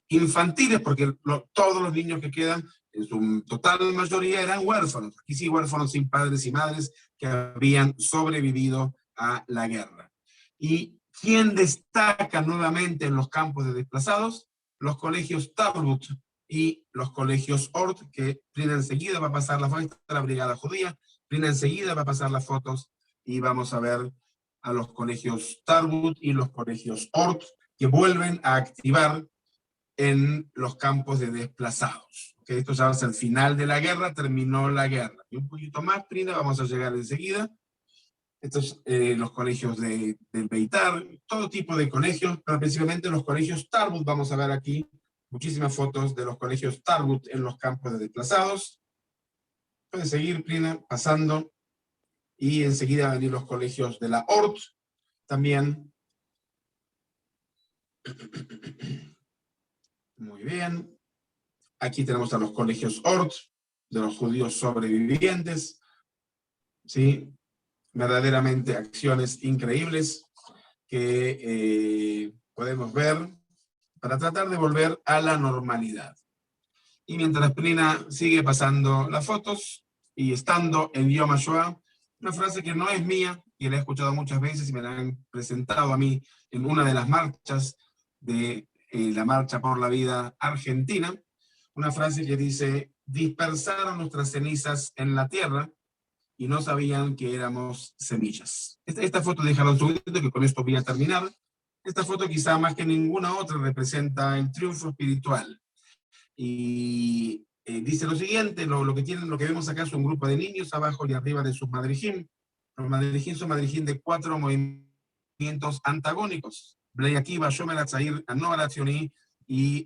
infantiles, porque todos los niños que quedan, en su total mayoría, eran huérfanos. Aquí sí, huérfanos sin padres y madres que habían sobrevivido a la guerra. ¿Y quién destaca nuevamente en los campos de desplazados? Los colegios Tarbut y los colegios Ort, que Prina enseguida va a pasar la foto de la Brigada Judía, Prina enseguida va a pasar las fotos y vamos a ver a los colegios Tarbut y los colegios Ort, que vuelven a activar en los campos de desplazados. ¿Okay? Esto ya es el final de la guerra, terminó la guerra. Y un poquito más, Prina, vamos a llegar enseguida. Estos los colegios del Beitar, todo tipo de colegios, pero principalmente los colegios Tarbut. Vamos a ver aquí muchísimas fotos de los colegios Tarbut en los campos de desplazados. Pueden seguir, Prina, pasando. Y enseguida van a venir los colegios de la Ort también. Muy bien. Aquí tenemos a los colegios Ort, de los judíos sobrevivientes. ¿Sí? Verdaderamente acciones increíbles que podemos ver para tratar de volver a la normalidad. Y mientras Prina sigue pasando las fotos y estando en Yom HaShoah, una frase que no es mía y la he escuchado muchas veces y me la han presentado a mí en una de las marchas de la Marcha por la Vida Argentina, una frase que dice: dispersaron nuestras cenizas en la tierra y no sabían que éramos semillas. Esta foto de Jalón Subito, que con esto voy a terminar, esta foto quizá más que ninguna otra representa el triunfo espiritual. Y dice lo siguiente: lo que vemos acá es un grupo de niños abajo y arriba de sus madrijim. Los madrijim son madrijim de 4 movimientos antagónicos: Bnei Akiva, Shomer HaTzair, Anoar HaTzioni y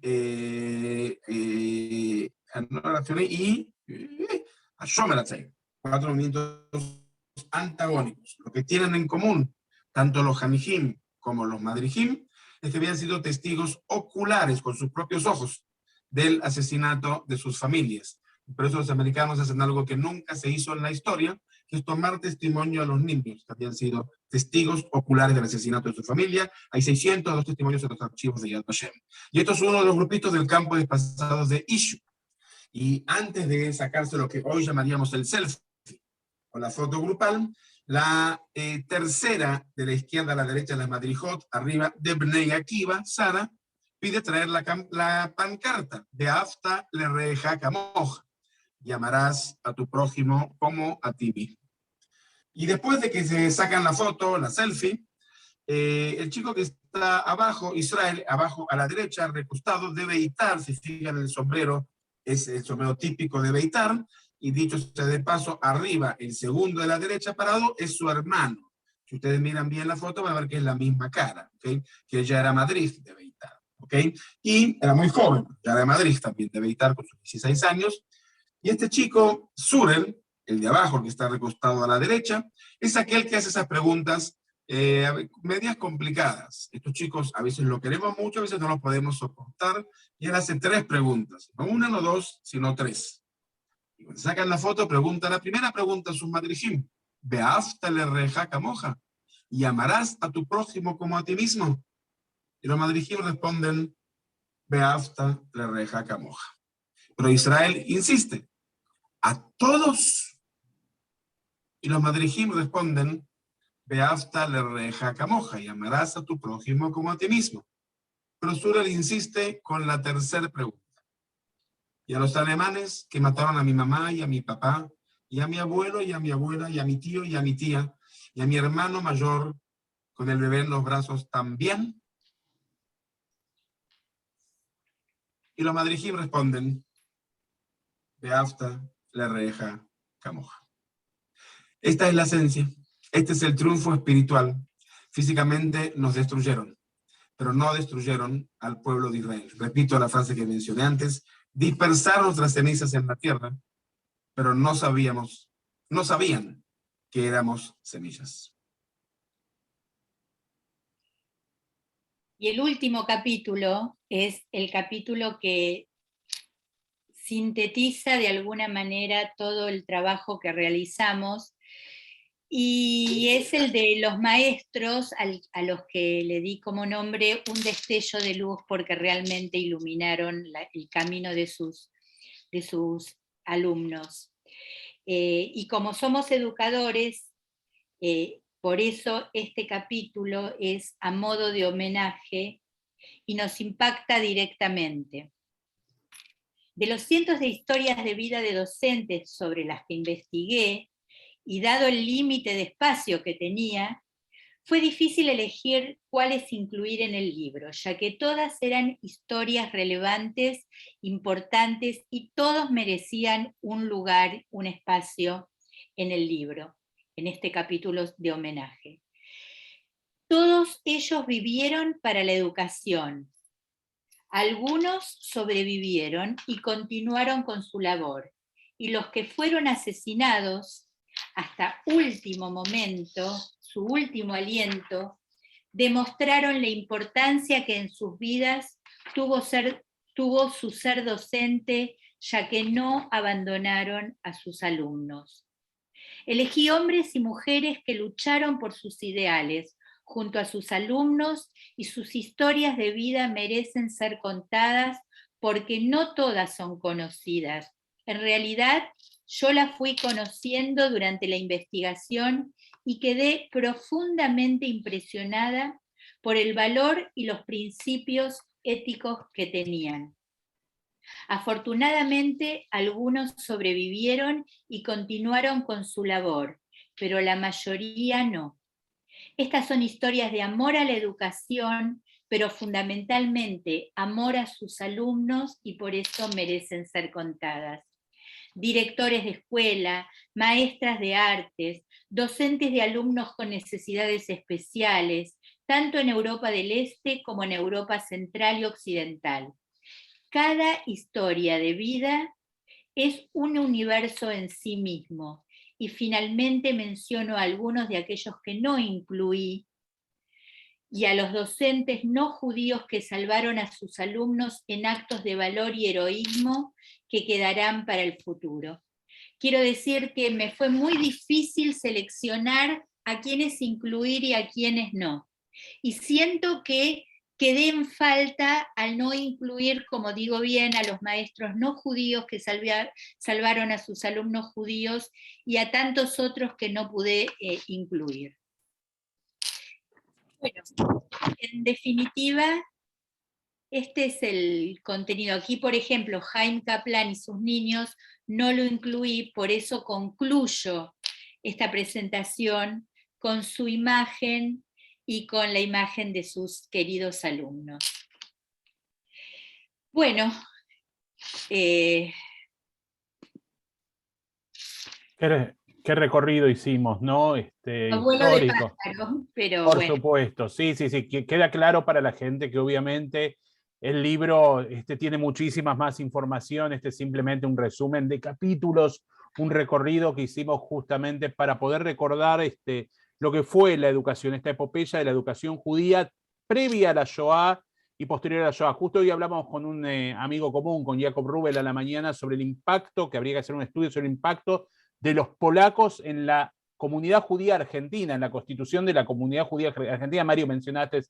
Shomer HaTzair. 4 movimientos antagónicos. Lo que tienen en común tanto los Hamijim como los Madrijim es que habían sido testigos oculares con sus propios ojos del asesinato de sus familias. Por eso los americanos hacen algo que nunca se hizo en la historia, que es tomar testimonio a los niños que habían sido testigos oculares del asesinato de su familia. Hay 602 testimonios en los archivos de Yad Vashem. Y esto es uno de los grupitos del campo de desplazados de Ishu. Y antes de sacarse lo que hoy llamaríamos el selfie, o la foto grupal, la tercera de la izquierda a la derecha, la Madrijot, arriba de Bnei Akiva, Sara, pide traer la pancarta de Afta le reja Kamoj, llamarás a tu prójimo como a ti mismo. Y después de que se sacan la foto, la selfie, el chico que está abajo, Israel, abajo a la derecha, recostado, de Beitar, si fijan el sombrero, es el sombrero típico de Beitar, y dicho sea de paso, arriba, el segundo de la derecha parado, es su hermano. Si ustedes miran bien la foto, van a ver que es la misma cara, ¿okay? Que ella era Madrid de Beitar, ¿okay? Y era muy joven, ya era Madrid también de Beitar con sus 16 años. Y este chico, Surel, el de abajo, el que está recostado a la derecha, es aquel que hace esas preguntas medias complicadas. Estos chicos a veces lo queremos mucho, a veces no los podemos soportar, y él hace 3 preguntas, no una, no 2, sino 3. Y cuando sacan la foto, la primera pregunta a sus madrijim, Beafta le reja camoja, y amarás a tu prójimo como a ti mismo. Y los madrijim responden, Beafta le reja camoja. Pero Israel insiste, a todos. Y los madrijim responden, Beafta le reja camoja, y amarás a tu prójimo como a ti mismo. Pero Surel insiste con la tercera pregunta. Y a los alemanes que mataron a mi mamá y a mi papá, y a mi abuelo y a mi abuela, y a mi tío y a mi tía, y a mi hermano mayor con el bebé en los brazos también. Y los madrijim responden, Beafta le reja camoja. Esta es la esencia. Este es el triunfo espiritual. Físicamente nos destruyeron, pero no destruyeron al pueblo de Israel. Repito la frase que mencioné antes, dispersaron nuestras cenizas en la tierra, pero no sabían que éramos semillas. Y el último capítulo es el capítulo que sintetiza de alguna manera todo el trabajo que realizamos, y es el de los maestros a los que le di como nombre un destello de luz, porque realmente iluminaron el camino de sus alumnos. Y como somos educadores, por eso este capítulo es a modo de homenaje y nos impacta directamente. De los cientos de historias de vida de docentes sobre las que investigué, y dado el límite de espacio que tenía, fue difícil elegir cuáles incluir en el libro, ya que todas eran historias relevantes, importantes, y todos merecían un lugar, un espacio en el libro, en este capítulo de homenaje. Todos ellos vivieron para la educación. Algunos sobrevivieron y continuaron con su labor, y los que fueron asesinados hasta último momento, su último aliento, demostraron la importancia que en sus vidas tuvo su ser docente, ya que no abandonaron a sus alumnos. Elegí hombres y mujeres que lucharon por sus ideales junto a sus alumnos, y sus historias de vida merecen ser contadas porque no todas son conocidas. En realidad, yo las fui conociendo durante la investigación y quedé profundamente impresionada por el valor y los principios éticos que tenían. Afortunadamente, algunos sobrevivieron y continuaron con su labor, pero la mayoría no. Estas son historias de amor a la educación, pero fundamentalmente amor a sus alumnos, y por eso merecen ser contadas. Directores de escuela, maestras de artes, docentes de alumnos con necesidades especiales, tanto en Europa del Este como en Europa Central y Occidental. Cada historia de vida es un universo en sí mismo. Y finalmente menciono a algunos de aquellos que no incluí, y a los docentes no judíos que salvaron a sus alumnos en actos de valor y heroísmo que quedarán para el futuro. Quiero decir que me fue muy difícil seleccionar a quienes incluir y a quienes no. Y siento que quedé en falta al no incluir, como digo bien, a los maestros no judíos que salvaron a sus alumnos judíos, y a tantos otros que no pude incluir. Bueno, en definitiva, este es el contenido. Aquí, por ejemplo, Haim Kaplan y sus niños no lo incluí, por eso concluyo esta presentación con su imagen y con la imagen de sus queridos alumnos. Bueno, Qué recorrido hicimos, ¿no? Abuelo de Histórico. pájaro, pero Por bueno. supuesto, sí, sí, sí. Queda claro para la gente que obviamente el libro tiene muchísimas más información. Este es simplemente un resumen de capítulos, un recorrido que hicimos justamente para poder recordar lo que fue la educación, esta epopeya de la educación judía previa a la Shoah y posterior a la Shoah. Justo hoy hablamos con un amigo común, con Jacob Rubel, a la mañana, sobre el impacto, que habría que hacer un estudio sobre el impacto de los polacos en la comunidad judía argentina, en la constitución de la comunidad judía argentina. Mario, mencionaste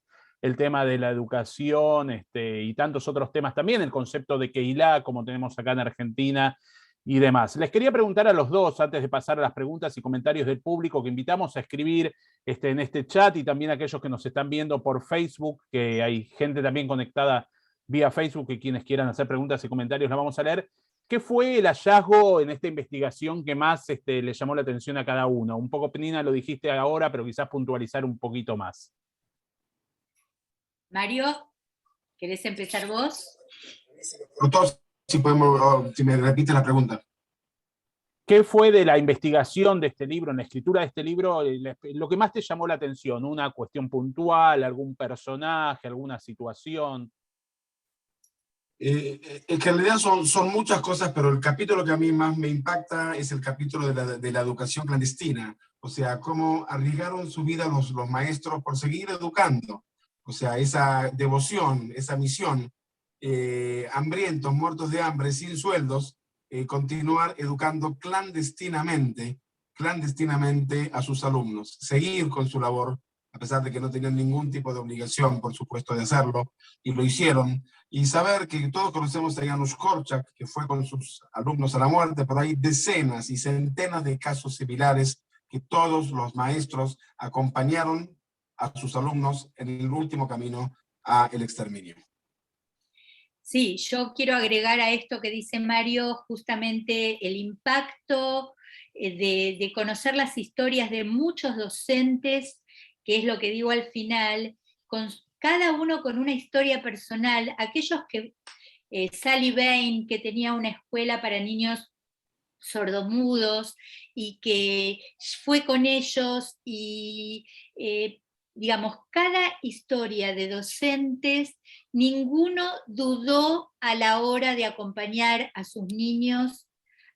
el tema de la educación y tantos otros temas también, el concepto de Keilah, como tenemos acá en Argentina y demás. Les quería preguntar a los dos, antes de pasar a las preguntas y comentarios del público, que invitamos a escribir en este chat, y también a aquellos que nos están viendo por Facebook, que hay gente también conectada vía Facebook, y quienes quieran hacer preguntas y comentarios la vamos a leer. ¿Qué fue el hallazgo en esta investigación que más le llamó la atención a cada uno? Un poco, Penina, lo dijiste ahora, pero quizás puntualizar un poquito más. Mario, ¿querés empezar vos? Por todos, si me repite la pregunta. ¿Qué fue de la investigación de este libro, en la escritura de este libro, lo que más te llamó la atención? ¿Una cuestión puntual, algún personaje, alguna situación? En realidad son muchas cosas, pero el capítulo que a mí más me impacta es el capítulo de la educación clandestina. O sea, cómo arriesgaron su vida los maestros por seguir educando. O sea, esa devoción, esa misión, hambrientos, muertos de hambre, sin sueldos, continuar educando clandestinamente a sus alumnos, seguir con su labor, a pesar de que no tenían ningún tipo de obligación, por supuesto, de hacerlo, y lo hicieron. Y saber que todos conocemos a Janusz Korczak, que fue con sus alumnos a la muerte, pero hay decenas y centenas de casos similares que todos los maestros acompañaron a sus alumnos en el último camino al exterminio. Sí, yo quiero agregar a esto que dice Mario justamente el impacto de conocer las historias de muchos docentes, que es lo que digo al final, cada uno con una historia personal, aquellos que, Sally Bain, que tenía una escuela para niños sordomudos y que fue con ellos y digamos, cada historia de docentes, ninguno dudó a la hora de acompañar a sus niños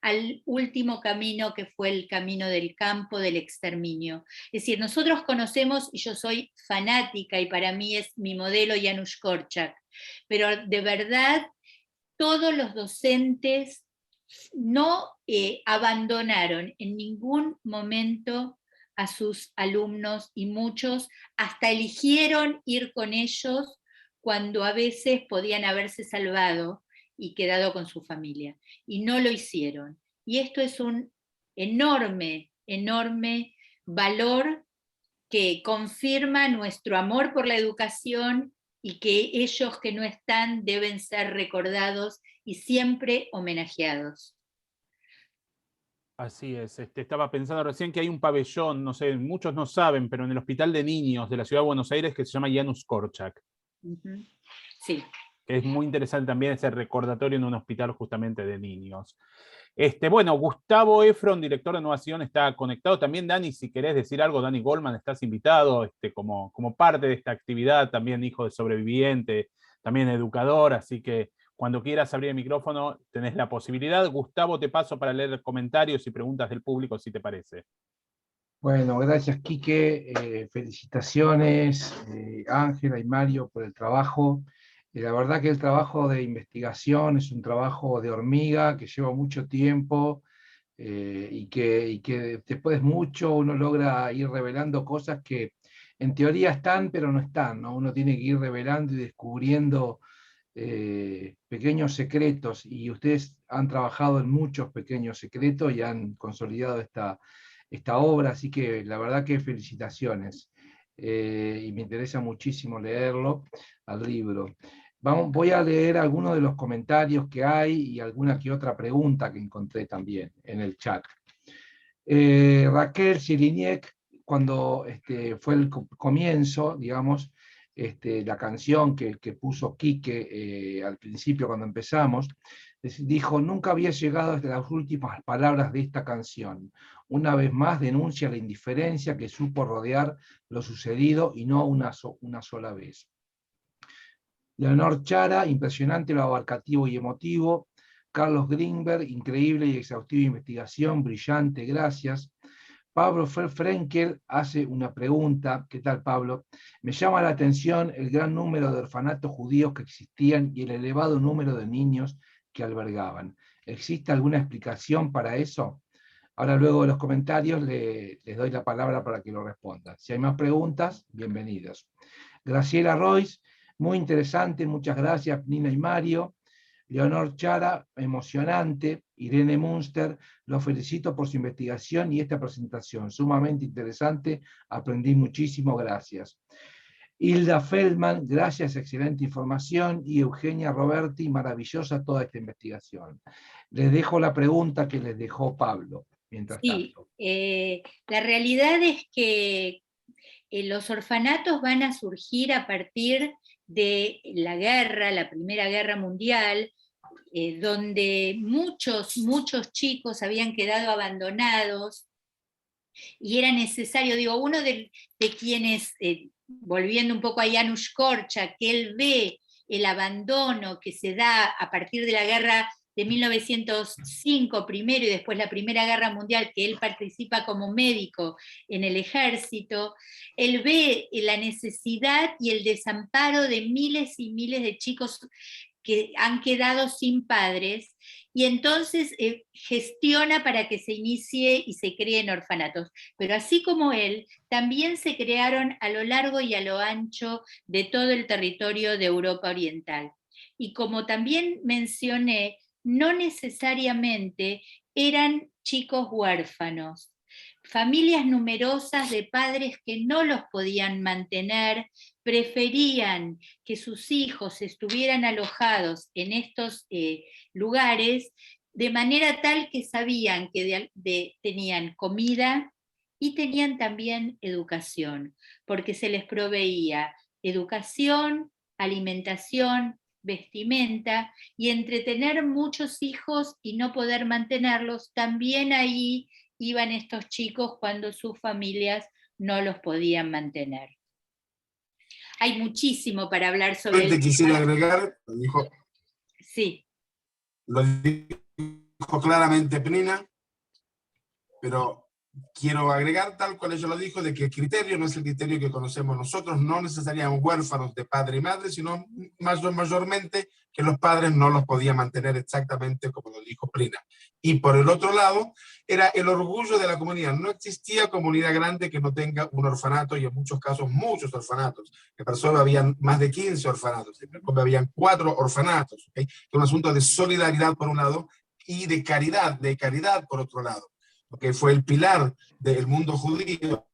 al último camino, que fue el camino del campo del exterminio. Es decir, nosotros conocemos, y yo soy fanática, y para mí es mi modelo Janusz Korczak, pero de verdad todos los docentes no abandonaron en ningún momento a sus alumnos, y muchos hasta eligieron ir con ellos cuando a veces podían haberse salvado y quedado con su familia, y no lo hicieron. Y esto es un enorme, enorme valor que confirma nuestro amor por la educación, y que ellos que no están deben ser recordados y siempre homenajeados. Así es, estaba pensando recién que hay un pabellón, no sé, muchos no saben, pero en el Hospital de Niños de la Ciudad de Buenos Aires, que se llama Janusz Korczak. Sí. Es muy interesante también ese recordatorio en un hospital justamente de niños. Bueno, Gustavo Efron, director de Innovación, está conectado. También, Dani, si querés decir algo, Dani Goldman, estás invitado como parte de esta actividad, también hijo de sobreviviente, también educador, así que cuando quieras abrir el micrófono tenés la posibilidad. Gustavo, te paso para leer comentarios y preguntas del público, si te parece. Bueno, gracias, Quique. Felicitaciones, Ángela y Mario, por el trabajo. La verdad que el trabajo de investigación es un trabajo de hormiga que lleva mucho tiempo, y que después de mucho uno logra ir revelando cosas que en teoría están, pero no están, ¿no? Uno tiene que ir revelando y descubriendo pequeños secretos, y ustedes han trabajado en muchos pequeños secretos y han consolidado esta obra, así que la verdad que felicitaciones. Y me interesa muchísimo leerlo, al libro. Voy a leer algunos de los comentarios que hay y alguna que otra pregunta que encontré también en el chat. Raquel Siriniek, cuando fue el comienzo, digamos, la canción que puso Quique al principio cuando empezamos, Dijo, nunca había llegado hasta las últimas palabras de esta canción. Una vez más denuncia la indiferencia que supo rodear lo sucedido y no una sola vez. Leonor Chara, impresionante lo abarcativo y emotivo. Carlos Greenberg, increíble y exhaustiva investigación, brillante, gracias. Pablo Frenkel hace una pregunta. ¿Qué tal, Pablo? Me llama la atención el gran número de orfanatos judíos que existían y el elevado número de niños que albergaban. ¿Existe alguna explicación para eso? Ahora, luego de los comentarios, les doy la palabra para que lo respondan. Si hay más preguntas, bienvenidos. Graciela Royce, muy interesante, muchas gracias, Nina y Mario. Leonor Chara, emocionante. Irene Munster, los felicito por su investigación y esta presentación, sumamente interesante, aprendí muchísimo, gracias. Hilda Feldman, gracias, excelente información. Y Eugenia Roberti, maravillosa toda esta investigación. Les dejo la pregunta que les dejó Pablo, mientras tanto. La realidad es que los orfanatos van a surgir a partir de la guerra, la Primera Guerra Mundial, donde muchos chicos habían quedado abandonados y era necesario, digo, uno de quienes, volviendo un poco a Janusz Korczak, que él ve el abandono que se da a partir de la guerra de 1905 primero y después la Primera Guerra Mundial, que él participa como médico en el ejército, él ve la necesidad y el desamparo de miles y miles de chicos que han quedado sin padres, y entonces gestiona para que se inicie y se creen orfanatos. Pero así como él, también se crearon a lo largo y a lo ancho de todo el territorio de Europa Oriental. Y como también mencioné, no necesariamente eran chicos huérfanos. Familias numerosas de padres que no los podían mantener, preferían que sus hijos estuvieran alojados en estos lugares, de manera tal que sabían que tenían comida y tenían también educación, porque se les proveía educación, alimentación, vestimenta, y entre tener muchos hijos y no poder mantenerlos, también ahí iban estos chicos cuando sus familias no los podían mantener. Hay muchísimo para hablar sobre el... Quisiera agregar, Sí. Lo dijo claramente Pnina, pero quiero agregar, tal cual ella lo dijo, de que el criterio no es el criterio que conocemos nosotros, no necesariamente huérfanos de padre y madre, sino mayormente que los padres no los podían mantener exactamente como lo dijo Pnina. Y por el otro lado, era el orgullo de la comunidad. No existía comunidad grande que no tenga un orfanato, y en muchos casos muchos orfanatos. En Varsovia habían más de 15 orfanatos, en Cracovia habían 4 orfanatos, ¿okay? Es un asunto de solidaridad por un lado y de caridad por otro lado, porque fue el pilar del mundo judío,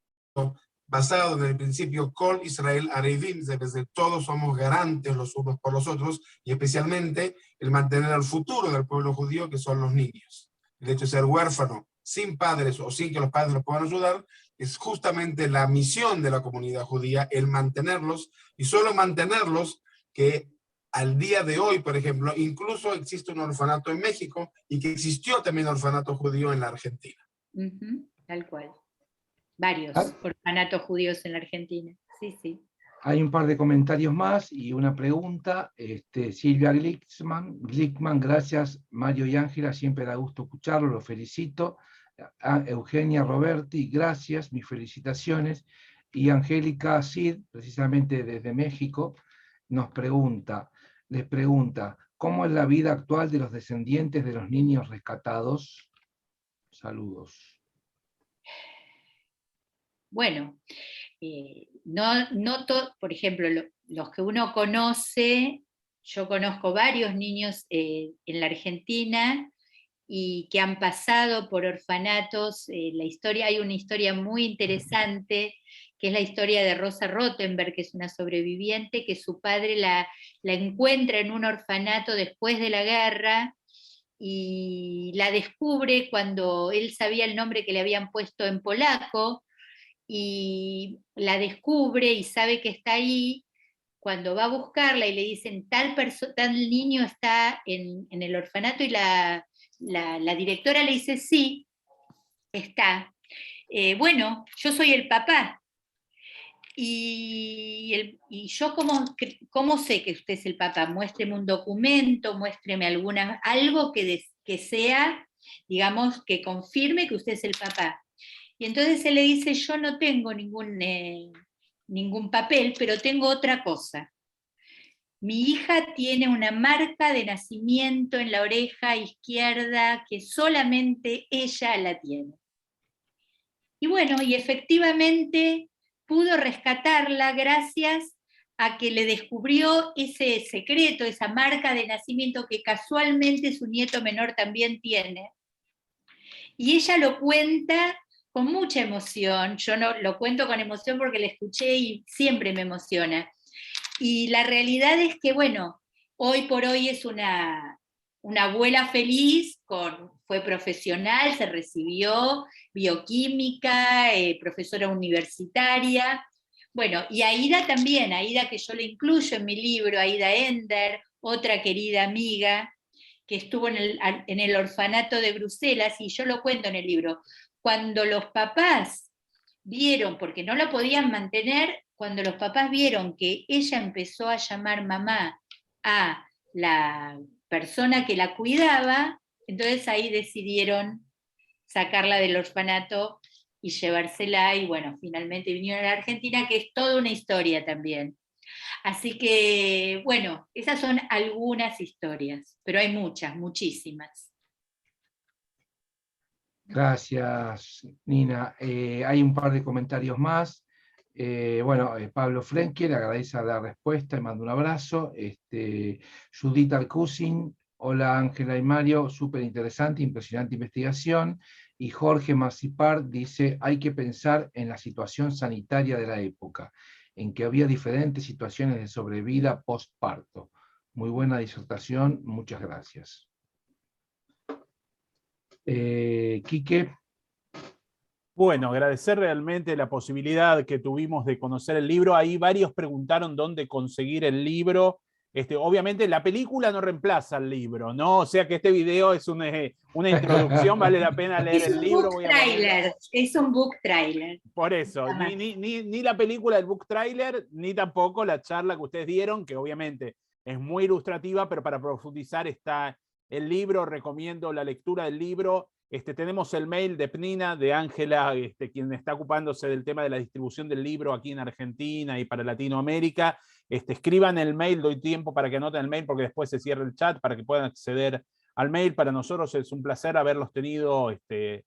basado en el principio Kol Israel Arevim, es decir, todos somos garantes los unos por los otros, y especialmente el mantener el futuro del pueblo judío, que son los niños. El hecho de ser huérfano, sin padres o sin que los padres los puedan ayudar, es justamente la misión de la comunidad judía, el mantenerlos, y solo mantenerlos, que al día de hoy, por ejemplo, incluso existe un orfanato en México, y que existió también un orfanato judío en la Argentina. Tal cual. Varios orfanatos judíos en la Argentina. Sí, sí. Hay un par de comentarios más y una pregunta. Silvia Glickman, gracias. Mario y Ángela, siempre da gusto escucharlo, lo felicito. Eugenia Roberti, gracias, mis felicitaciones. Y Angélica Cid, precisamente desde México, les pregunta, ¿cómo es la vida actual de los descendientes de los niños rescatados? Saludos. Bueno, por ejemplo, los que uno conoce, yo conozco varios niños en la Argentina y que han pasado por orfanatos. Hay una historia muy interesante, que es la historia de Rosa Rottenberg, que es una sobreviviente, que su padre la encuentra en un orfanato después de la guerra, y la descubre cuando él sabía el nombre que le habían puesto en polaco, y la descubre y sabe que está ahí, cuando va a buscarla y le dicen tal niño está en el orfanato, y la directora le dice sí, está. Bueno, yo soy el papá. Y yo ¿cómo sé que usted es el papá? Muéstreme un documento, muéstreme algo que sea, digamos, que confirme que usted es el papá. Y entonces él le dice, yo no tengo ningún papel, pero tengo otra cosa. Mi hija tiene una marca de nacimiento en la oreja izquierda que solamente ella la tiene. Y bueno, y efectivamente pudo rescatarla gracias a que le descubrió ese secreto, esa marca de nacimiento que casualmente su nieto menor también tiene. Y ella lo cuenta con mucha emoción. Yo no lo cuento con emoción porque la escuché y siempre me emociona. Y la realidad es que, bueno, hoy por hoy es una abuela feliz, fue profesional, se recibió bioquímica, profesora universitaria. Bueno, y Aida también, Aida que yo le incluyo en mi libro, Aida Ender, otra querida amiga, que estuvo en el orfanato de Bruselas, y yo lo cuento en el libro. Cuando los papás vieron, porque no lo podían mantener, cuando los papás vieron que ella empezó a llamar mamá a la persona que la cuidaba, entonces ahí decidieron sacarla del orfanato y llevársela, y bueno, finalmente vinieron a la Argentina, que es toda una historia también. Así que, bueno, esas son algunas historias, pero hay muchas, muchísimas. Gracias, Nina. Hay un par de comentarios más. Pablo Frenkel agradece la respuesta y manda un abrazo. Judith Alcusin, hola Ángela y Mario, súper interesante, impresionante investigación. Y Jorge Macipar dice, hay que pensar en la situación sanitaria de la época, en que había diferentes situaciones de sobrevida postparto. Muy buena disertación, muchas gracias. Quique. Bueno, agradecer realmente la posibilidad que tuvimos de conocer el libro. Ahí varios preguntaron dónde conseguir el libro. Obviamente la película no reemplaza al libro, ¿no? O sea que este video es una introducción, vale la pena leer el libro. Es un book trailer. Por eso, ni la película del book trailer, ni tampoco la charla que ustedes dieron, que obviamente es muy ilustrativa, pero para profundizar está el libro. Recomiendo la lectura del libro. Tenemos el mail de Pnina, de Ángela, quien está ocupándose del tema de la distribución del libro aquí en Argentina y para Latinoamérica. Escriban el mail, doy tiempo para que anoten el mail porque después se cierra el chat para que puedan acceder al mail. Para nosotros es un placer haberlos tenido,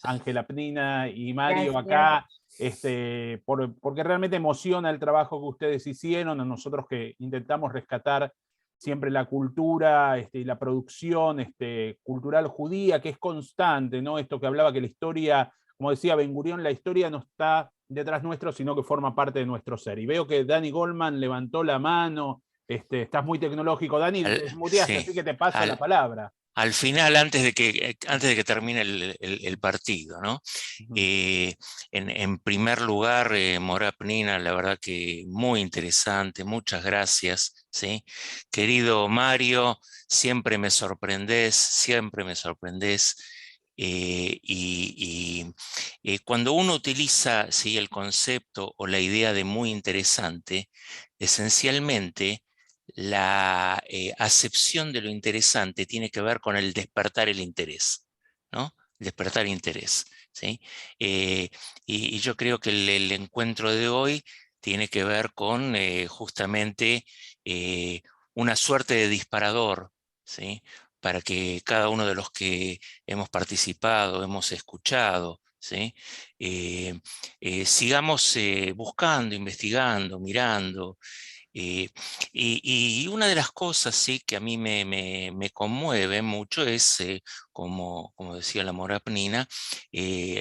Ángela, Pnina y Mario. Gracias. Acá, porque realmente emociona el trabajo que ustedes hicieron, a nosotros que intentamos rescatar siempre la cultura y la producción cultural judía, que es constante, ¿no? Esto que hablaba que la historia, como decía Ben Gurión, la historia no está detrás nuestro, sino que forma parte de nuestro ser. Y veo que Dani Goldman levantó la mano. Estás muy tecnológico, Dani, te desmuteaste, sí, así que te paso la palabra. Al final, antes de que termine el partido, ¿no? En primer lugar, Morá Pnina, la verdad que muy interesante, muchas gracias, ¿sí? Querido Mario, siempre me sorprendés, cuando uno utiliza, ¿sí?, el concepto o la idea de muy interesante, esencialmente la acepción de lo interesante tiene que ver con el despertar el interés, ¿no? Despertar interés, ¿sí? Y yo creo que el encuentro de hoy tiene que ver con justamente una suerte de disparador, ¿sí?, para que cada uno de los que hemos participado, hemos escuchado, ¿sí?, sigamos buscando, investigando, mirando. Y una de las cosas, sí, que a mí me conmueve mucho es, como decía la Morá Pnina,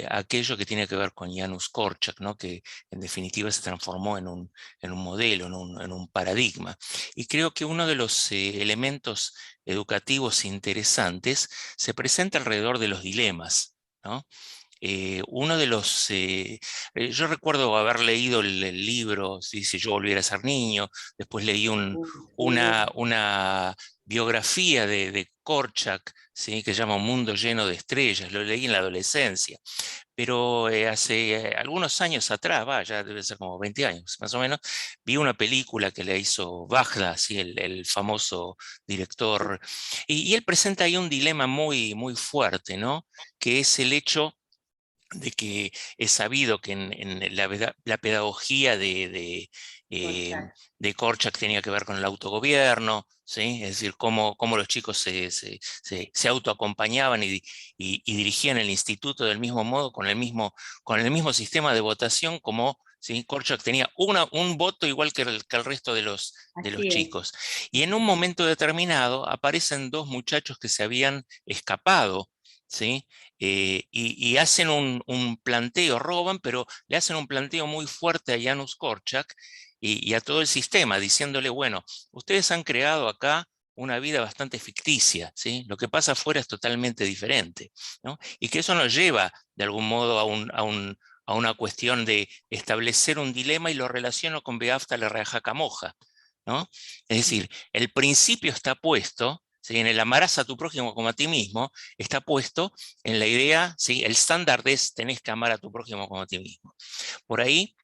aquello que tiene que ver con Janusz Korczak, ¿no?, que en definitiva se transformó en un modelo, en un paradigma. Y creo que uno de los elementos educativos interesantes se presenta alrededor de los dilemas, ¿no? uno de los... yo recuerdo haber leído el libro, si yo volviera a ser niño, después leí una biografía de Korczak, ¿sí? Que se llama Un mundo lleno de estrellas, lo leí en la adolescencia. Pero hace algunos años atrás, ya debe ser como 20 años más o menos, vi una película que le hizo Vajda, ¿sí? el famoso director, y él presenta ahí un dilema muy, muy fuerte, ¿no? Que es el hecho de que es sabido que en la pedagogía de Korczak tenía que ver con el autogobierno, ¿sí? Es decir, cómo los chicos se autoacompañaban y dirigían el instituto del mismo modo, con el mismo sistema de votación, como ¿sí? Korczak tenía un voto igual que el resto de los chicos. Y en un momento determinado aparecen dos muchachos que se habían escapado, ¿sí? Y hacen un planteo, roban, pero le hacen un planteo muy fuerte a Janusz Korczak y a todo el sistema, diciéndole, bueno, ustedes han creado acá una vida bastante ficticia, ¿sí? Lo que pasa afuera es totalmente diferente, ¿no? Y que eso nos lleva, de algún modo, a una cuestión de establecer un dilema, y lo relaciono con Beafta la Reajaca Moja, ¿no? Es decir, el principio está puesto, ¿sí? En el amarás a tu prójimo como a ti mismo, está puesto en la idea, ¿sí? El estándar es tenés que amar a tu prójimo como a ti mismo. Por ahí,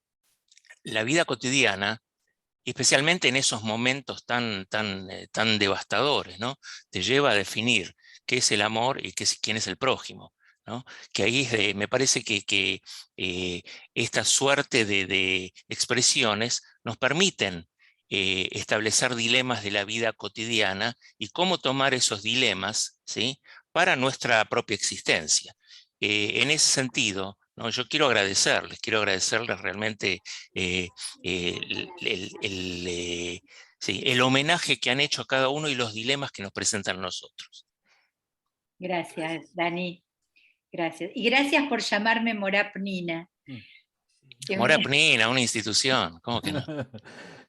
la vida cotidiana, especialmente en esos momentos tan devastadores, ¿no? Te lleva a definir qué es el amor y quién es el prójimo, ¿no? Que ahí me parece que esta suerte de expresiones nos permiten establecer dilemas de la vida cotidiana y cómo tomar esos dilemas, ¿sí? Para nuestra propia existencia. En ese sentido, ¿no? Yo quiero agradecerles realmente sí, el homenaje que han hecho a cada uno y los dilemas que nos presentan a nosotros. Gracias, Dani. Gracias. Y gracias por llamarme Morá Pnina. Morá Pnina, una institución, ¿cómo que no?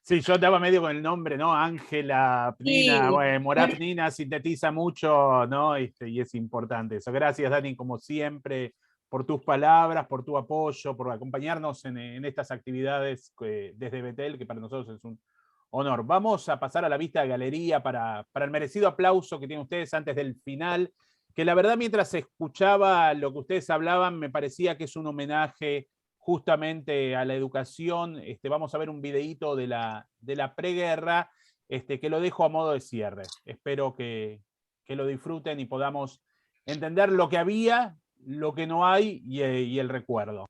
Sí, yo andaba medio con el nombre, ¿no? Ángela Pnina, Sí. bueno, Morá Pnina sintetiza mucho, ¿no? Y es importante eso. Gracias, Dani, como siempre, por tus palabras, por tu apoyo, por acompañarnos en estas actividades desde Betel, que para nosotros es un honor. Vamos a pasar a la vista de galería para el merecido aplauso que tienen ustedes antes del final, que la verdad, mientras escuchaba lo que ustedes hablaban, me parecía que es un homenaje justamente a la educación. Vamos a ver un videíto de la preguerra, que lo dejo a modo de cierre. Espero que lo disfruten y podamos entender lo que había, lo que no hay y el recuerdo.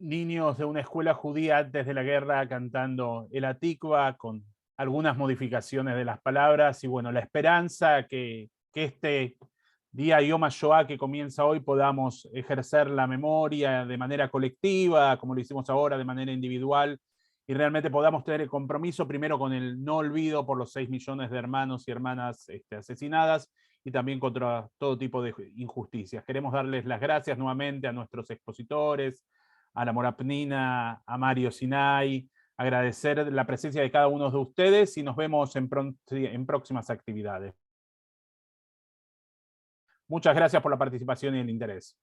Niños de una escuela judía antes de la guerra cantando el Atikva con algunas modificaciones de las palabras y bueno, la esperanza que este Día Yom HaShoah que comienza hoy, podamos ejercer la memoria de manera colectiva, como lo hicimos ahora, de manera individual, y realmente podamos tener el compromiso primero con el no olvido por los 6 millones de hermanos y hermanas asesinadas, y también contra todo tipo de injusticias. Queremos darles las gracias nuevamente a nuestros expositores, a la Mora Pnina, a Mario Sinai, agradecer la presencia de cada uno de ustedes y nos vemos en próximas actividades. Muchas gracias por la participación y el interés.